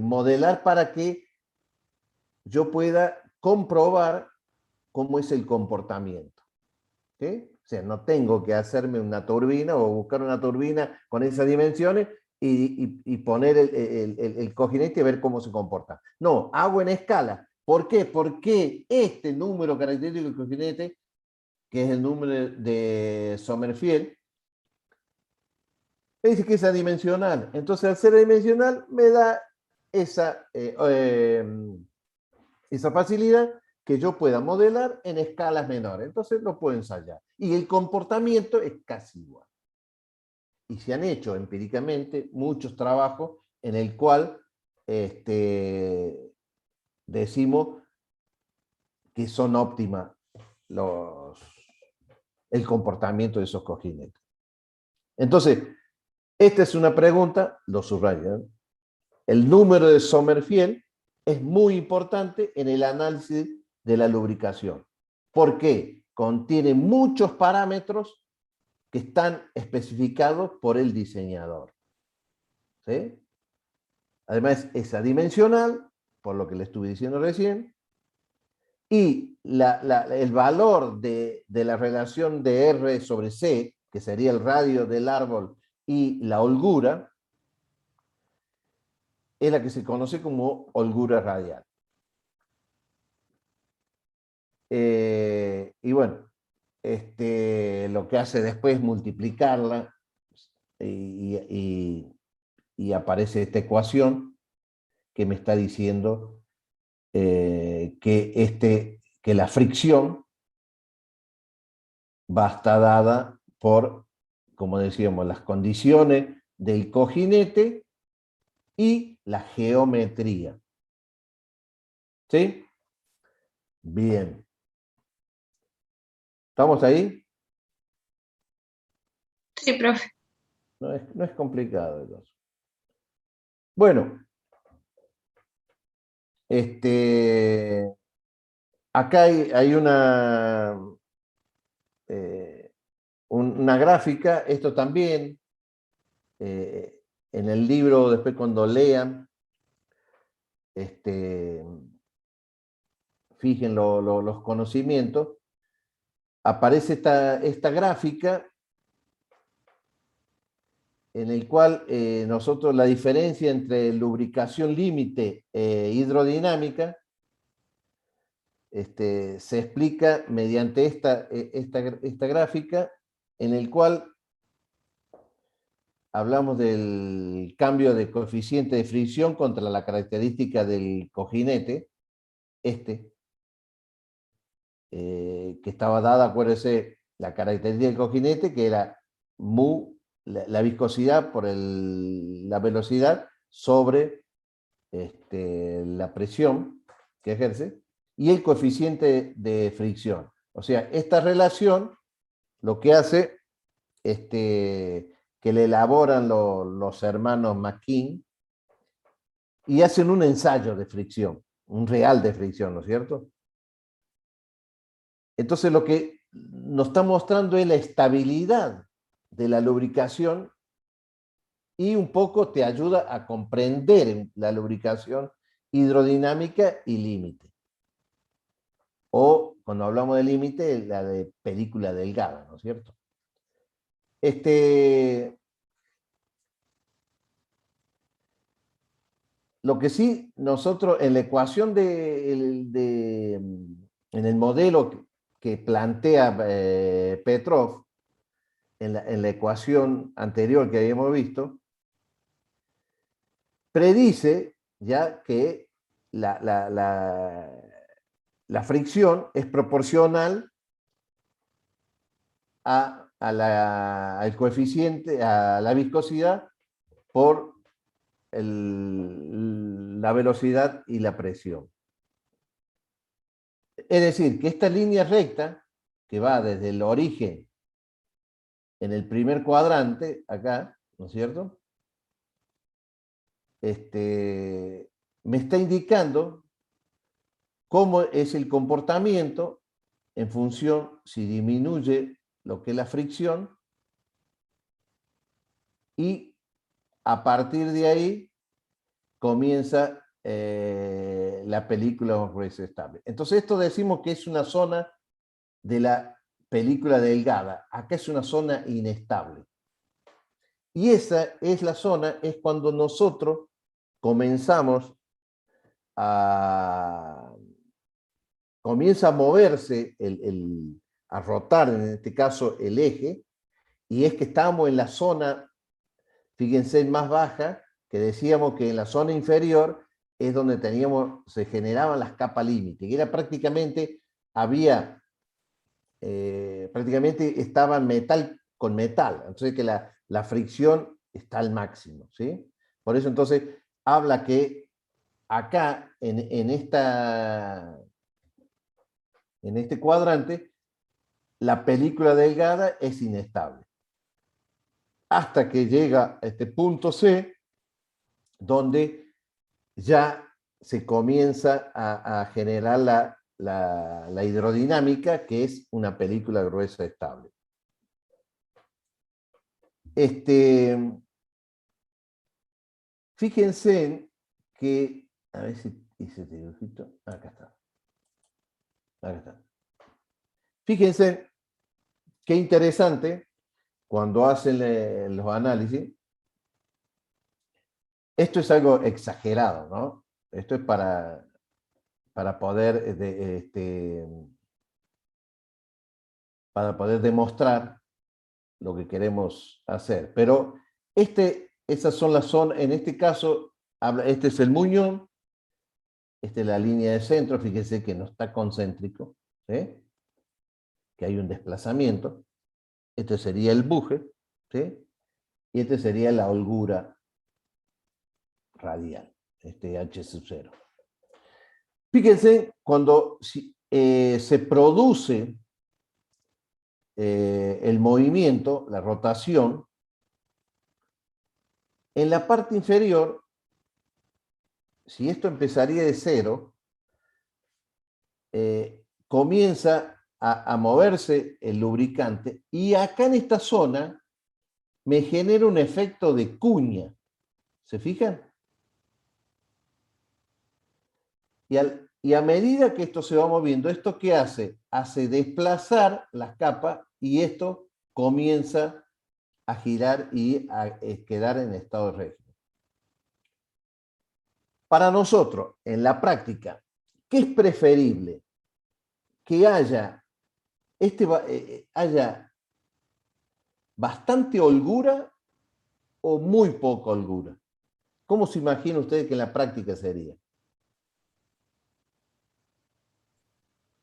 modelar para que yo pueda comprobar cómo es el comportamiento. ¿Sí? O sea, no tengo que hacerme una turbina o buscar una turbina con esas dimensiones y poner el cojinete y ver cómo se comporta. No, hago en escala. ¿Por qué? Porque este número característico del cojinete, que es el número de Sommerfeld, me dice que es adimensional. Entonces, al ser adimensional, me da esa facilidad que yo pueda modelar en escalas menores. Entonces, lo puedo ensayar. Y el comportamiento es casi igual. Y se han hecho empíricamente muchos trabajos en el cual decimos que son óptimas el comportamiento de esos cojinetes. Entonces, esta es una pregunta, lo subrayo. El número de Sommerfeld es muy importante en el análisis de la lubricación. ¿Por qué? Contiene muchos parámetros que están especificados por el diseñador. ¿Sí? Además, es adimensional, por lo que le estuve diciendo recién, y el valor de la relación de R sobre C, que sería el radio del árbol y la holgura, es la que se conoce como holgura radial. Y bueno, lo que hace después es multiplicarla y y aparece esta ecuación que me está diciendo que la fricción va a estar dada por, como decíamos, las condiciones del cojinete y la geometría. ¿Sí? Bien. ¿Estamos ahí? Sí, profe. No es complicado entonces. Bueno, acá hay una gráfica, esto también, en el libro, después cuando lean, fijen los conocimientos, aparece esta gráfica en el cual nosotros la diferencia entre lubricación límite e hidrodinámica se explica mediante esta gráfica en el cual hablamos del cambio de coeficiente de fricción contra la característica del cojinete, que estaba dada, acuérdense, la característica del cojinete, que era mu, la viscosidad por la velocidad sobre la presión que ejerce, y el coeficiente de fricción. O sea, esta relación lo que hace que le elaboran los hermanos McKean y hacen un ensayo de fricción, un real de fricción, ¿no es cierto? Entonces lo que nos está mostrando es la estabilidad de la lubricación y un poco te ayuda a comprender la lubricación hidrodinámica y límite. O cuando hablamos de límite, la de película delgada, ¿no es cierto? Lo que sí, nosotros en la ecuación en el modelo que plantea Petrov, en la ecuación anterior que habíamos visto, predice ya que la fricción es proporcional al coeficiente, a la viscosidad por la velocidad y la presión. Es decir, que esta línea recta, que va desde el origen en el primer cuadrante, acá, ¿no es cierto? Me está indicando cómo es el comportamiento en función si disminuye lo que es la fricción y a partir de ahí comienza la película gruesa estable. Entonces esto decimos que es una zona de la película delgada. Acá es una zona inestable. Y esa es la zona, es cuando nosotros comenzamos comienza a moverse, a rotar en este caso el eje, y es que estamos en la zona, fíjense, más baja, que decíamos que en la zona inferior es donde se generaban las capas límite, que era prácticamente, prácticamente estaban metal con metal, entonces que la fricción está al máximo, ¿sí? Por eso entonces habla que acá, en este cuadrante, la película delgada es inestable. Hasta que llega a este punto C, donde ya se comienza a generar la hidrodinámica, que es una película gruesa estable. Fíjense que, a ver si hice este dibujito, acá está. Acá está. Fíjense qué interesante cuando hacen los análisis. Esto es algo exagerado, ¿no? Esto es para poder demostrar lo que queremos hacer. Pero este esas son las zonas, en este caso, este es el muñón, esta es la línea de centro, fíjense que no está concéntrico, ¿sí? Que hay un desplazamiento. Este sería el buje, ¿sí? Y este sería la holgura radial, este H sub 0. Fíjense, cuando se produce el movimiento, la rotación, en la parte inferior, si esto empezaría de cero, comienza a moverse el lubricante y acá en esta zona me genera un efecto de cuña. ¿Se fijan? Y a medida que esto se va moviendo, ¿esto qué hace? Hace desplazar las capas y esto comienza a girar y a quedar en estado de régimen. Para nosotros, en la práctica, ¿qué es preferible? Que haya, haya bastante holgura o muy poca holgura. ¿Cómo se imagina ustedes que en la práctica sería?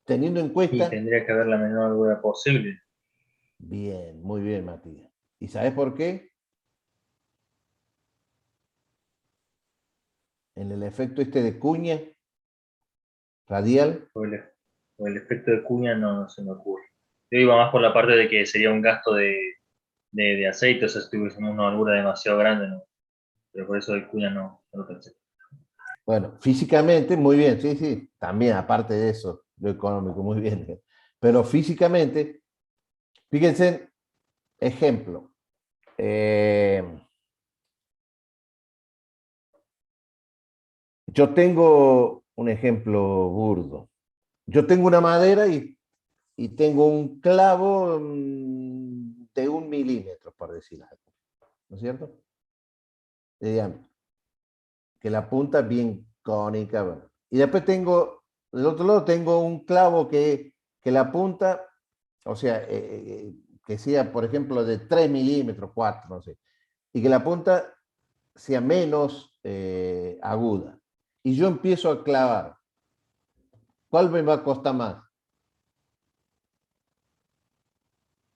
Teniendo en Y cuenta... tendría que haber la menor duda posible. Bien, muy bien, Matías. ¿Y sabes por qué? En el efecto este de cuña radial. O el efecto de cuña no se me ocurre. Yo iba más por la parte de que sería un gasto de aceite, o sea, si tuviésemos una holgura demasiado grande, ¿no? Pero por eso de cuña no lo pensé. Bueno, físicamente, muy bien, sí, sí. También, aparte de eso, lo económico, muy bien. Pero físicamente, fíjense, ejemplo. Yo tengo un ejemplo burdo. Yo tengo una madera y tengo un clavo de 1 milímetro, por decir algo. ¿No es cierto? De diámetro. Que la punta es bien cónica. Bueno. Y después tengo, del otro lado tengo un clavo que la punta, o sea, que sea, por ejemplo, de 3 milímetros, 4, no sé. Y que la punta sea menos aguda. Y yo empiezo a clavar. ¿Cuál me va a costar más?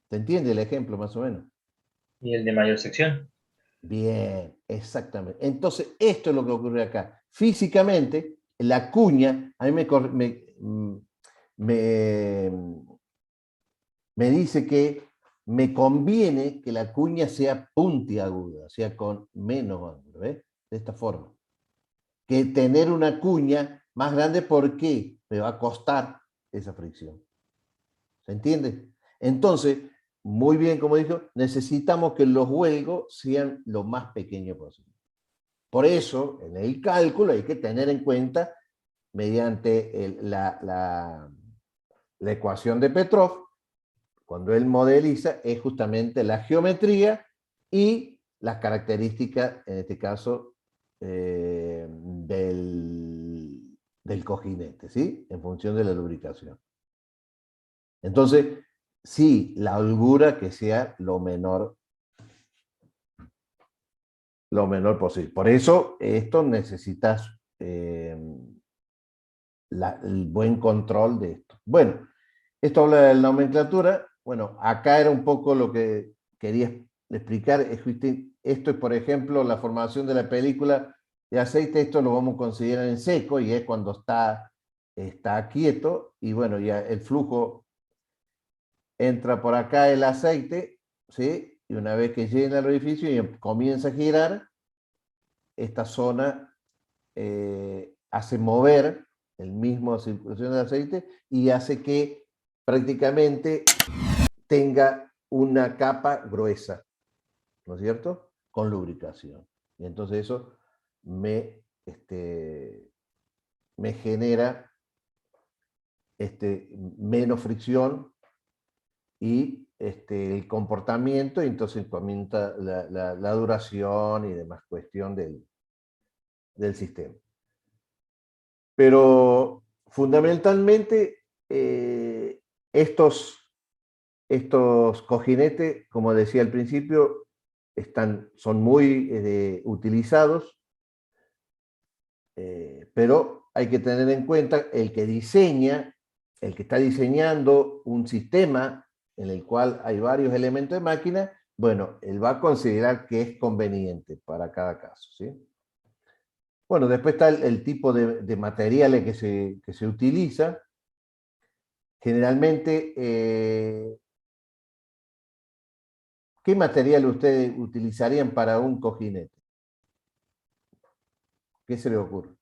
¿Se entiende el ejemplo más o menos? ¿Y el de mayor sección? Bien, exactamente. Entonces, esto es lo que ocurre acá. Físicamente, la cuña, a mí me dice que me conviene que la cuña sea puntiaguda, o sea, con menos ángulo, ¿ves? De esta forma. Que tener una cuña más grande, ¿por qué? Me va a costar esa fricción. ¿Se entiende? Entonces, muy bien, como dijo, necesitamos que los huelgos sean lo más pequeños posible. Por eso, en el cálculo hay que tener en cuenta, mediante la ecuación de Petrov, cuando él modeliza, es justamente la geometría y las características, en este caso, del cojinete, ¿sí? En función de la lubricación. Entonces, sí, la holgura que sea lo menor posible. Por eso, esto necesitas el buen control de esto. Bueno, esto habla de la nomenclatura. Bueno, acá era un poco lo que quería explicar. Esto es, por ejemplo, la formación de la película de aceite. Esto lo vamos a considerar en seco y es cuando está quieto. Y bueno, ya el flujo entra por acá el aceite, ¿sí? Y una vez que llena el orificio y comienza a girar, esta zona hace mover el mismo circulación del aceite y hace que prácticamente tenga una capa gruesa, ¿no es cierto? Con lubricación. Y entonces eso me genera menos fricción y el comportamiento, y entonces comienza la duración y demás cuestión del sistema. Pero fundamentalmente estos cojinetes, como decía al principio, son muy utilizados, pero hay que tener en cuenta el que está diseñando un sistema en el cual hay varios elementos de máquina, bueno, él va a considerar que es conveniente para cada caso, ¿sí? Bueno, después está el tipo de materiales que se utiliza. Generalmente, ¿qué material ustedes utilizarían para un cojinete? ¿Qué se le ocurre?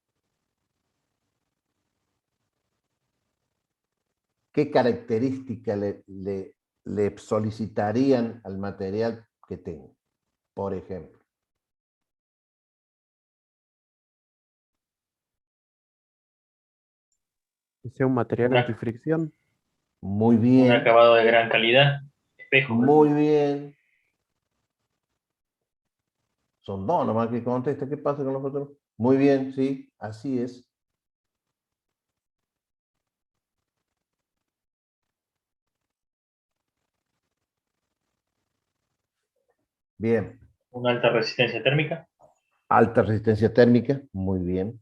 ¿Qué características le solicitarían al material que tenga, por ejemplo? Que sea un material Una- antifricción. Muy Un bien, acabado de gran calidad. Espejo. muy bien. Son dos nomás que contesta. ¿Qué pasa con los otros? Muy bien, sí, así es. Bien. Una alta resistencia térmica. Alta resistencia térmica, muy bien.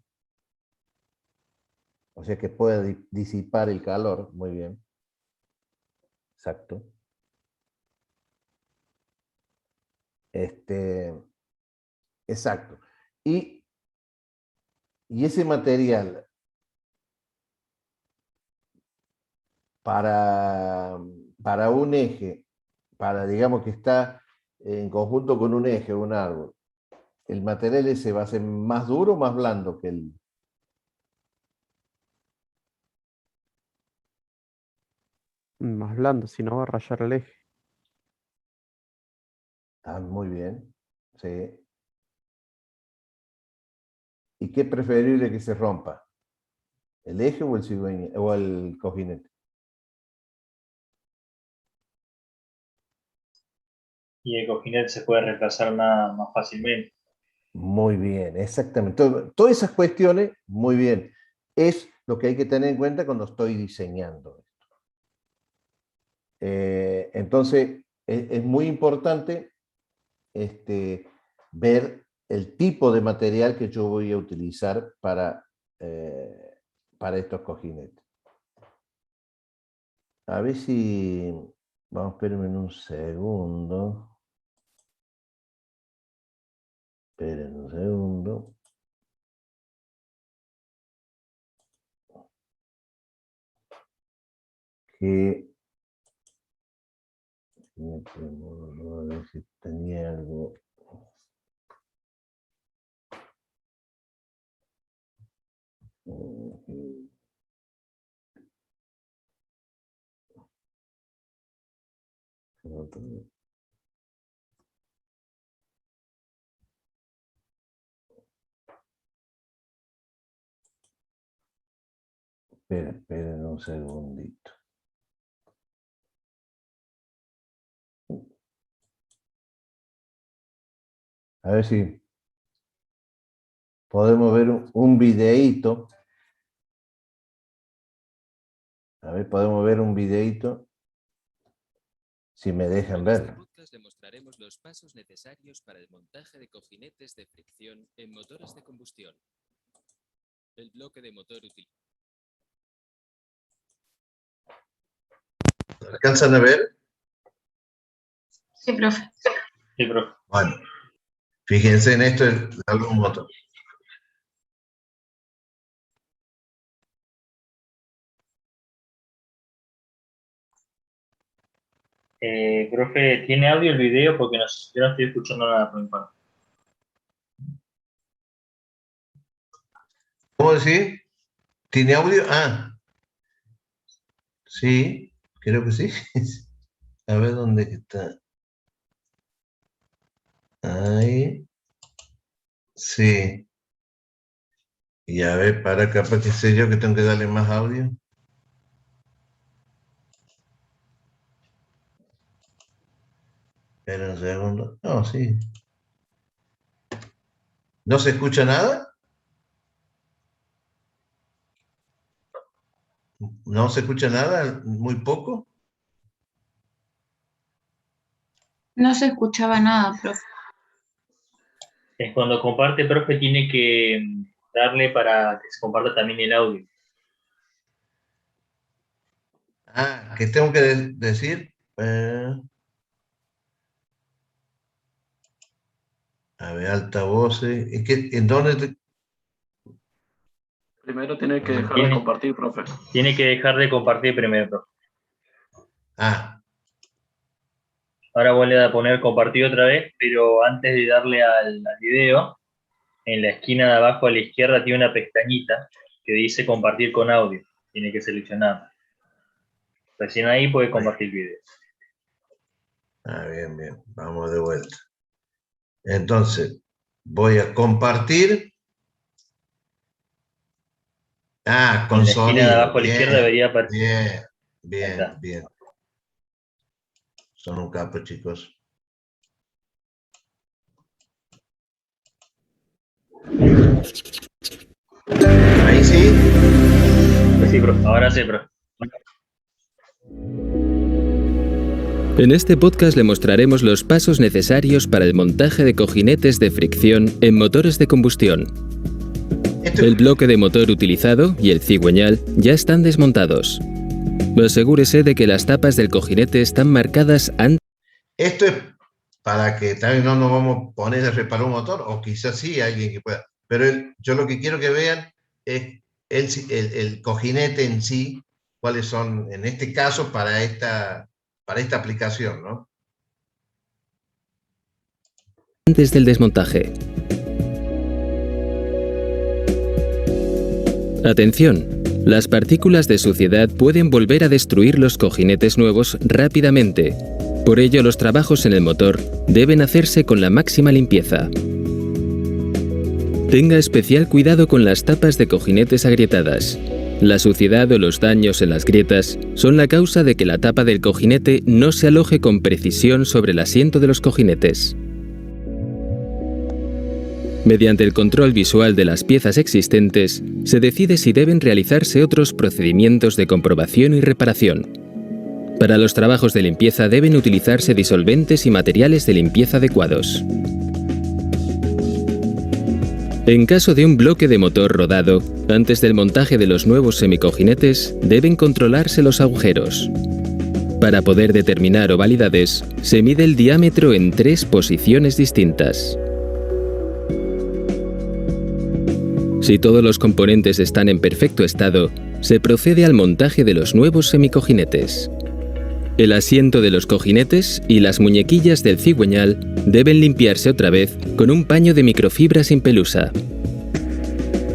O sea que puede disipar el calor, muy bien. Exacto. Exacto. Y ese material para un eje, digamos que está en conjunto con un eje, un árbol, ¿el material ese va a ser más duro o más blando que el? Más blando, si no va a rayar el eje. Ah, muy bien. Sí. ¿Y qué preferible que se rompa? ¿El eje o el cigüeña o el cojinete? Y el cojinete se puede reemplazar más fácilmente. Muy bien, exactamente. Todas esas cuestiones, muy bien. Es lo que hay que tener en cuenta cuando estoy diseñando esto. Entonces, es muy importante ver el tipo de material que yo voy a utilizar para estos cojinetes. A ver si... Vamos, espérenme un segundo. Esperen un segundo. Que... A ver si tenía algo... Esperen un segundito. A ver si podemos ver un videíto. A ver, podemos ver un videíto. Si me dejan En este verlo. podcast demostraremos los pasos necesarios para el montaje de cojinetes de fricción en motores de combustión. El bloque de motor utiliza. ¿Alcanzan a ver? Sí, profe. Sí, profe. Bueno, fíjense en esto de algún motor. Profe, ¿tiene audio el video? Porque yo no estoy escuchando nada por mi parte. ¿Cómo decir? ¿Tiene audio? Ah, sí, creo que sí. A ver dónde está. Ahí. Sí. Y a ver, para capaz que sé yo que tengo que darle más audio. Espera un segundo. No, sí. ¿No se escucha nada? ¿No se escucha nada? ¿Muy poco? No se escuchaba nada, profe. Es cuando comparte, profe, tiene que darle para que se comparta también el audio. Ah, ¿qué tengo que decir? A ver, altavoces. Es que, ¿en dónde? Primero tiene que dejar de compartir, profe. Tiene que dejar de compartir primero, profe. Ah. Ahora vuelve a poner compartir otra vez, pero antes de darle al video, en la esquina de abajo a la izquierda tiene una pestañita que dice compartir con audio. Tiene que seleccionar. Recién ahí puede compartir video. Ah, bien, bien. Vamos de vuelta. Entonces, voy a compartir. Ah, con sonido. En la esquina de abajo a la izquierda debería aparecer. Bien. Son un capo, chicos. Ahí sí. Sí, profe. Ahora sí, profe. En este podcast le mostraremos los pasos necesarios para el montaje de cojinetes de fricción en motores de combustión. El bloque de motor utilizado y el cigüeñal ya están desmontados. Asegúrese de que las tapas del cojinete están marcadas antes. Esto es para que también no nos vamos a poner a reparar un motor, o quizás sí alguien que pueda. Pero yo lo que quiero que vean es el cojinete en sí, cuáles son, en este caso, para esta aplicación, ¿no? Antes del desmontaje. Atención, las partículas de suciedad pueden volver a destruir los cojinetes nuevos rápidamente. Por ello, los trabajos en el motor deben hacerse con la máxima limpieza. Tenga especial cuidado con las tapas de cojinetes agrietadas. La suciedad o los daños en las grietas son la causa de que la tapa del cojinete no se aloje con precisión sobre el asiento de los cojinetes. Mediante el control visual de las piezas existentes, se decide si deben realizarse otros procedimientos de comprobación y reparación. Para los trabajos de limpieza deben utilizarse disolventes y materiales de limpieza adecuados. En caso de un bloque de motor rodado, antes del montaje de los nuevos semicojinetes, deben controlarse los agujeros. Para poder determinar ovalidades, se mide el diámetro en 3 posiciones distintas. Si todos los componentes están en perfecto estado, se procede al montaje de los nuevos semicojinetes. El asiento de los cojinetes y las muñequillas del cigüeñal deben limpiarse otra vez con un paño de microfibra sin pelusa.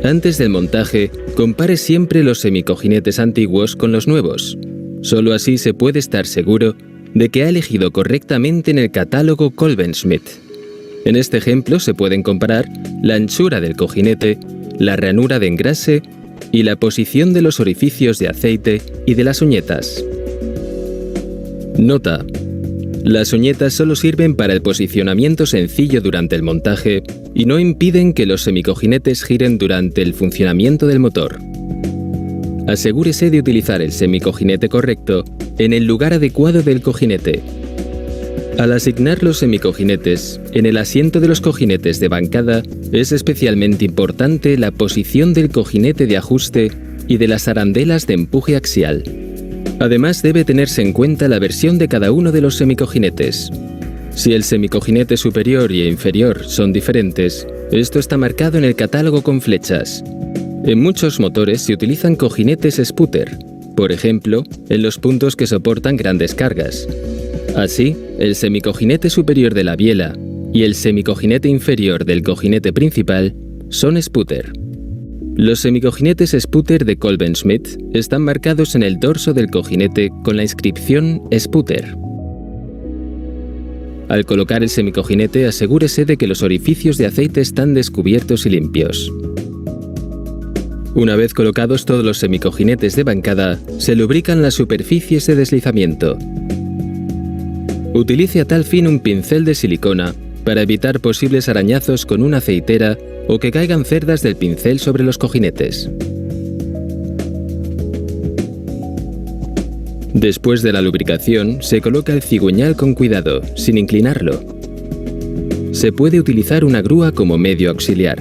Antes del montaje, compare siempre los semicojinetes antiguos con los nuevos. Solo así se puede estar seguro de que ha elegido correctamente en el catálogo Kolbenschmidt. En este ejemplo se pueden comparar la anchura del cojinete, la ranura de engrase y la posición de los orificios de aceite y de las uñetas. Nota: las uñetas solo sirven para el posicionamiento sencillo durante el montaje y no impiden que los semicojinetes giren durante el funcionamiento del motor. Asegúrese de utilizar el semicojinete correcto en el lugar adecuado del cojinete. Al asignar los semicojinetes en el asiento de los cojinetes de bancada, es especialmente importante la posición del cojinete de ajuste y de las arandelas de empuje axial. Además, debe tenerse en cuenta la versión de cada uno de los semicojinetes. Si el semicojinete superior y inferior son diferentes, esto está marcado en el catálogo con flechas. En muchos motores se utilizan cojinetes sputter, por ejemplo, en los puntos que soportan grandes cargas. Así, el semicojinete superior de la biela y el semicojinete inferior del cojinete principal son sputter. Los semicojinetes sputter de Kolbenschmidt están marcados en el dorso del cojinete con la inscripción sputter. Al colocar el semicojinete, asegúrese de que los orificios de aceite están descubiertos y limpios. Una vez colocados todos los semicojinetes de bancada, se lubrican las superficies de deslizamiento. Utilice a tal fin un pincel de silicona para evitar posibles arañazos con una aceitera o que caigan cerdas del pincel sobre los cojinetes. Después de la lubricación, se coloca el cigüeñal con cuidado, sin inclinarlo. se puede utilizar una grúa como medio auxiliar.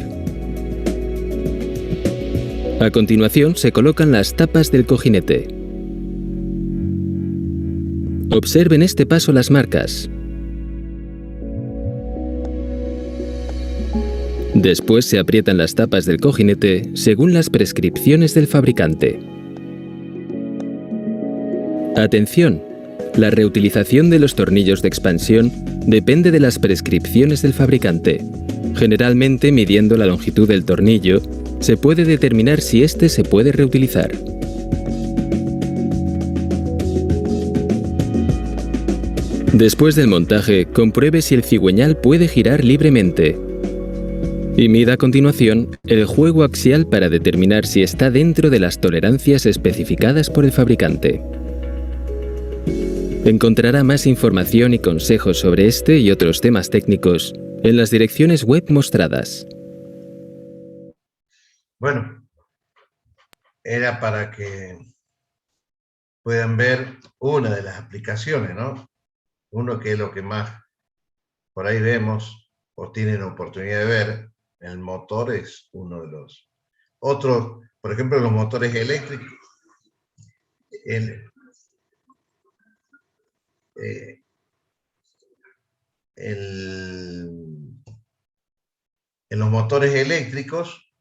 A continuación se colocan las tapas del cojinete. Observen este paso las marcas. Después se aprietan las tapas del cojinete según las prescripciones del fabricante. Atención, la reutilización de los tornillos de expansión depende de las prescripciones del fabricante. Generalmente, midiendo la longitud del tornillo, se puede determinar si éste se puede reutilizar. Después del montaje, compruebe si el cigüeñal puede girar libremente. Y mida a continuación el juego axial para determinar si está dentro de las tolerancias especificadas por el fabricante. Encontrará más información y consejos sobre este y otros temas técnicos en las direcciones web mostradas. Bueno, era para que puedan ver una de las aplicaciones, ¿no? Uno que es lo que más por ahí vemos o tienen oportunidad de ver. El motor es uno de los otros, por ejemplo, los motores eléctricos. En los motores eléctricos,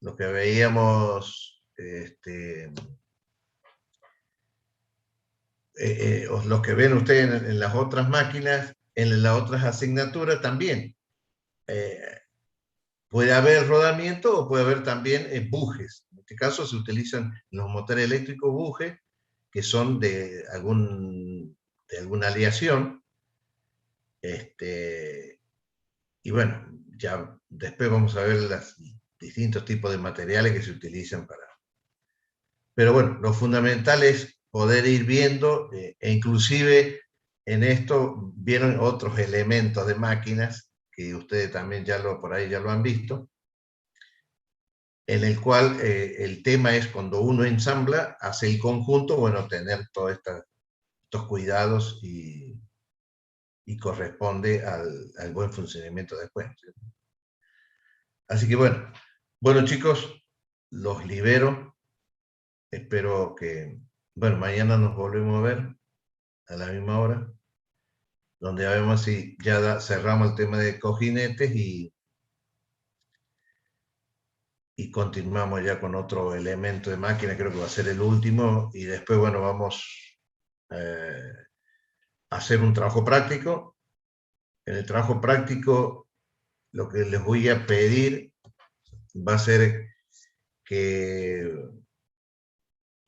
lo que veíamos, lo que ven ustedes en las otras máquinas, en las otras asignaturas también. Puede haber rodamiento o puede haber también bujes. En este caso se utilizan los motores eléctricos bujes, que son de alguna aleación. Y bueno, ya después vamos a ver los distintos tipos de materiales que se utilizan para... Pero bueno, lo fundamental es poder ir viendo, e inclusive en esto vieron otros elementos de máquinas, que ustedes también por ahí ya lo han visto, en el cual el tema es cuando uno ensambla, hace el conjunto, bueno, tener todos estos cuidados y corresponde al buen funcionamiento después. Así que bueno chicos, los libero. Espero que, bueno, mañana nos volvemos a ver a la misma hora, donde vemos si ya cerramos el tema de cojinetes y continuamos ya con otro elemento de máquina, creo que va a ser el último, y después, bueno, vamos a hacer un trabajo práctico. En el trabajo práctico, lo que les voy a pedir va a ser que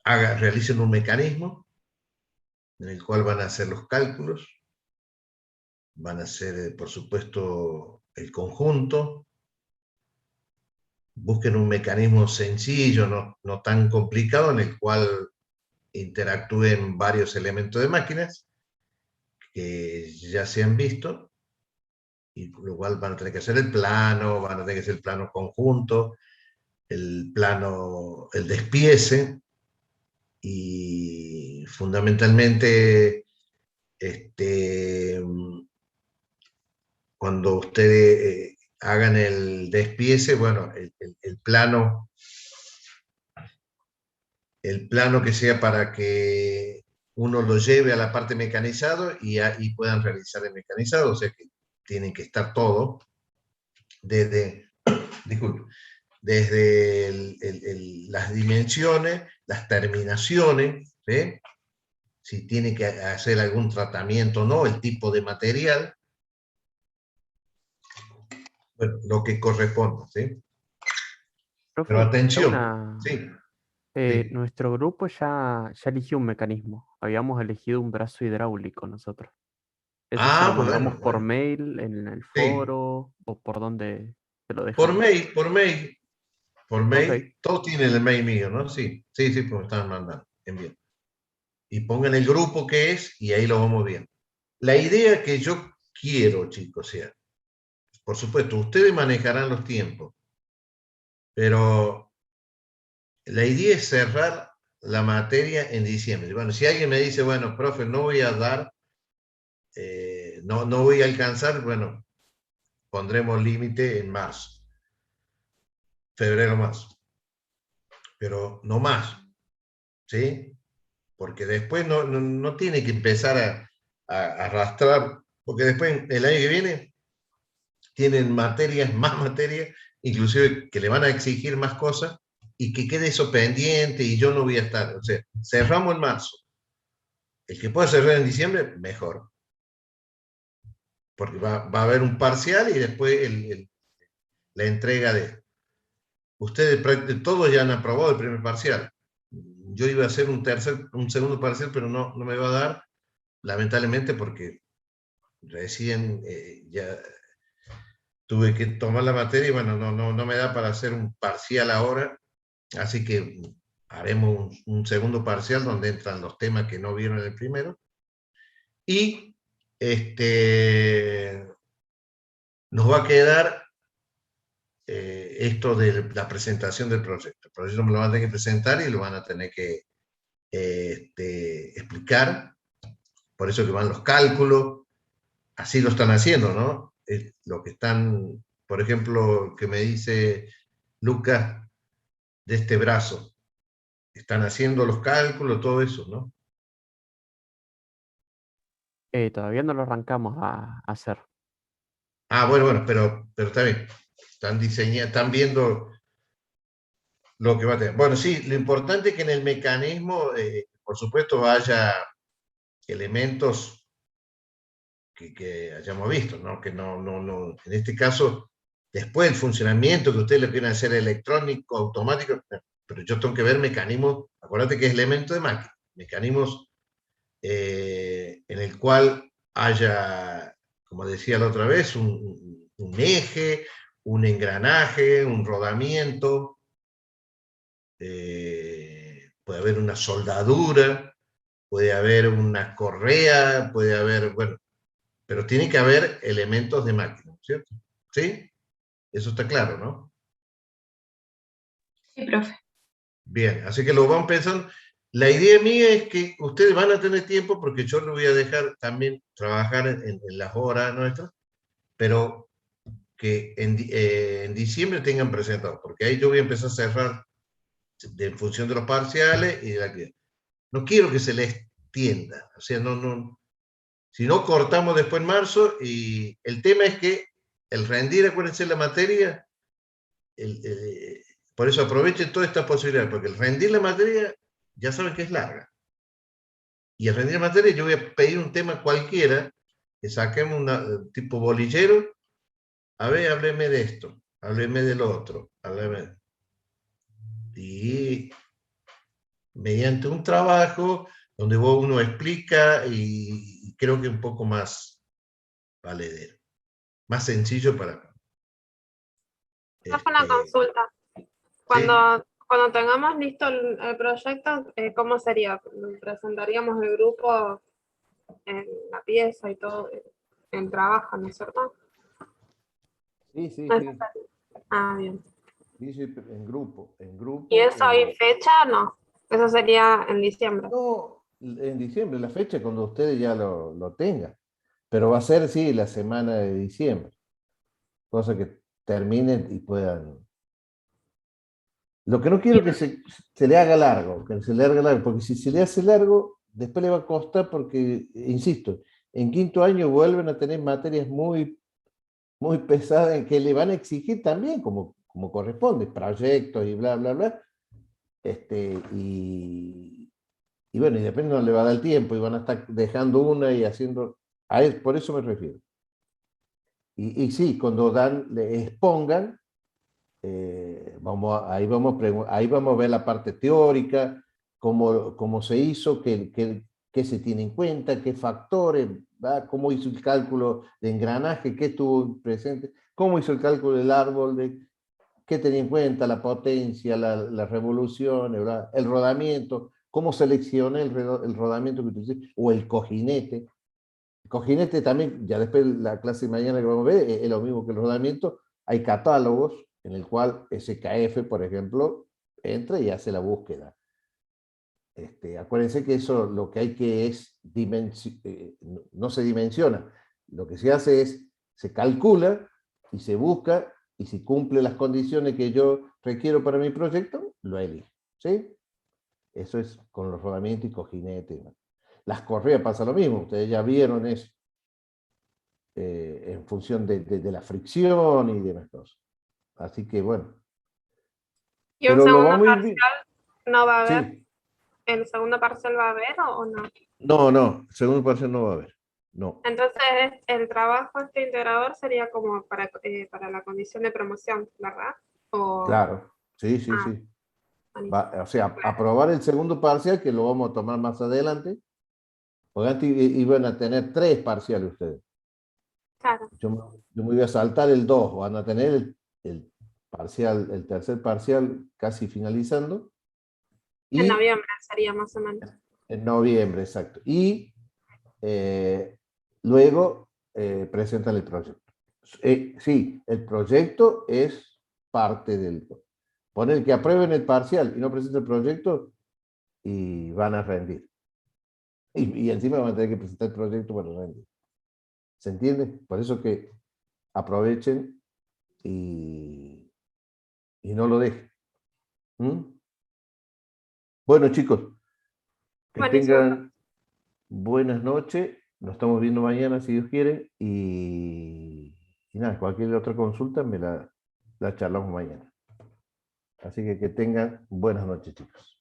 realicen un mecanismo en el cual van a hacer los cálculos, van a hacer, por supuesto, el conjunto. Busquen un mecanismo sencillo, no tan complicado, en el cual interactúen varios elementos de máquinas que ya se han visto, y por lo cual van a tener que hacer el plano, van a tener que hacer el plano conjunto, el despiece, y fundamentalmente cuando ustedes hagan el despiece, bueno, el plano que sea para que uno lo lleve a la parte mecanizado y puedan realizar el mecanizado, o sea que tienen que estar todo desde las dimensiones, las terminaciones, ¿sí? Si tiene que hacer algún tratamiento o no, el tipo de material, bueno, lo que corresponda, ¿sí? Profe, Pero atención, sí. Sí. Nuestro grupo ya eligió un mecanismo. Habíamos elegido un brazo hidráulico nosotros. ¿Eso se lo mandamos por mail, en el foro, o por dónde se lo dejamos? Por mail. Okay. Todos tienen el mail mío, ¿no? Sí, porque me están mandando. Bien. Y pongan el grupo que es, y ahí lo vamos viendo. La idea que yo quiero, chicos, sea, por supuesto, ustedes manejarán los tiempos, pero la idea es cerrar la materia en diciembre. Bueno, si alguien me dice, bueno, profe, no voy a dar, no voy a alcanzar, bueno, pondremos límite en marzo, febrero, marzo, pero no más, ¿sí? Porque después no tiene que empezar a arrastrar, porque después el año que viene tienen materias, más materias, inclusive que le van a exigir más cosas, y que quede eso pendiente y yo no voy a estar. O sea, cerramos en marzo. El que pueda cerrar en diciembre, mejor. Porque va a haber un parcial y después la entrega de... Ustedes todos ya han aprobado el primer parcial. Yo iba a hacer un segundo parcial, pero no me va a dar, lamentablemente, porque recién ya tuve que tomar la materia y bueno, no me da para hacer un parcial ahora, así que haremos un segundo parcial donde entran los temas que no vieron en el primero, y nos va a quedar esto de la presentación del proyecto. El proyecto me lo van a tener que presentar y lo van a tener que explicar, por eso que van los cálculos, así lo están haciendo, ¿no? Lo que están, por ejemplo, que me dice Lucas, de este brazo, están haciendo los cálculos, todo eso, ¿no? Todavía no lo arrancamos a hacer. Ah, bueno, pero está bien. Están diseñando, están viendo lo que va a tener. Bueno, sí, lo importante es que en el mecanismo, por supuesto, haya elementos que hayamos visto, ¿no? Que no, en este caso, después el funcionamiento que ustedes lo quieren hacer electrónico, automático, pero yo tengo que ver mecanismos, acuérdate que es elemento de máquina, mecanismos en el cual haya, como decía la otra vez, un eje, un engranaje, un rodamiento, puede haber una soldadura, puede haber una correa, puede haber, bueno, pero tiene que haber elementos de máquina, ¿cierto? ¿Sí? Eso está claro, ¿no? Sí, profe. Bien, así que lo vamos pensando. La idea mía es que ustedes van a tener tiempo, porque yo lo voy a dejar también trabajar en las horas nuestras, pero que en diciembre tengan presentado, porque ahí yo voy a empezar a cerrar en función de los parciales y de la actividad. No quiero que se les extienda, o sea, si no cortamos después en marzo, y el tema es que el rendir, acuérdense la materia, por eso aprovechen toda esta posibilidad, porque el rendir la materia, ya saben que es larga. Y el rendir la materia, yo voy a pedir un tema cualquiera, que saquemos tipo bolillero, a ver, hábleme de esto, hábleme del otro, hábleme. Y mediante un trabajo donde uno explica, y creo que un poco más valedero, más sencillo para... Una consulta. Cuando tengamos listo el proyecto, ¿cómo sería? ¿Presentaríamos el grupo en la pieza y todo, en trabajo, ¿no es cierto? Sí, sí, ¿No sí. es necesario? Ah, bien. Sí, sí, en grupo. ¿Y eso hay fecha? No. Eso sería en diciembre. No, en diciembre, la fecha cuando ustedes ya lo tengan. Pero va a ser, sí, la semana de diciembre. Cosa que terminen y puedan... Lo que no quiero es que se le haga largo, porque si se le hace largo, después le va a costar porque, insisto, en quinto año vuelven a tener materias muy, muy pesadas en que le van a exigir también, como corresponde, proyectos y bla, bla, bla. Y bueno, y depende, no le va a dar el tiempo y van a estar dejando una y haciendo... por eso me refiero. Y sí, cuando le expongan, ahí vamos a ver la parte teórica, cómo se hizo, qué se tiene en cuenta, qué factores, ¿va? Cómo hizo el cálculo de engranaje, qué estuvo presente, cómo hizo el cálculo del árbol, qué tenía en cuenta, la potencia, las revoluciones, ¿verdad? El rodamiento, cómo seleccioné el rodamiento que utilicé, o el cojinete. El cojinete también, ya después la clase de mañana que vamos a ver, es lo mismo que el rodamiento. Hay catálogos en el cual SKF, por ejemplo, entra y hace la búsqueda. Acuérdense que eso lo que hay que es, no se dimensiona. Lo que se hace es, se calcula y se busca, y si cumple las condiciones que yo requiero para mi proyecto, lo elijo. ¿Sí? Eso es con los rodamientos y cojinetes. Las correas pasa lo mismo, ustedes ya vieron eso. En función de la fricción y demás cosas. Así que bueno. ¿Y un Pero lo segundo vamos a ir parcial viendo. no va a haber? Sí. ¿El segundo parcial va a haber o no? No, segundo parcial no va a haber. No. Entonces, el trabajo este integrador sería como para la condición de promoción, ¿verdad? O... Claro, sí. O sea, aprobar el segundo parcial, que lo vamos a tomar más adelante, porque antes iban a tener 3 parciales ustedes. Claro. Yo me voy a saltar el 2, van a tener el parcial, el tercer parcial casi finalizando. Y En noviembre sería más o menos. en noviembre, exacto. Y luego presentan el proyecto. Sí, el proyecto es parte del... Poner que aprueben el parcial y no presenten el proyecto y van a rendir. Y encima van a tener que presentar el proyecto para rendir. ¿Se entiende? Por eso que aprovechen y no lo dejen. ¿Mm? Bueno, chicos, que tengan buenas noches. Nos estamos viendo mañana, si Dios quiere. Y nada, cualquier otra consulta me la charlamos mañana. Así que tengan buenas noches, chicos.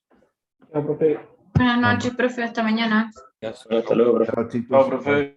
Chao, profe. Buenas noches, profe. Hasta mañana. Hasta luego, profe. Chao, chicos. Chao, profe.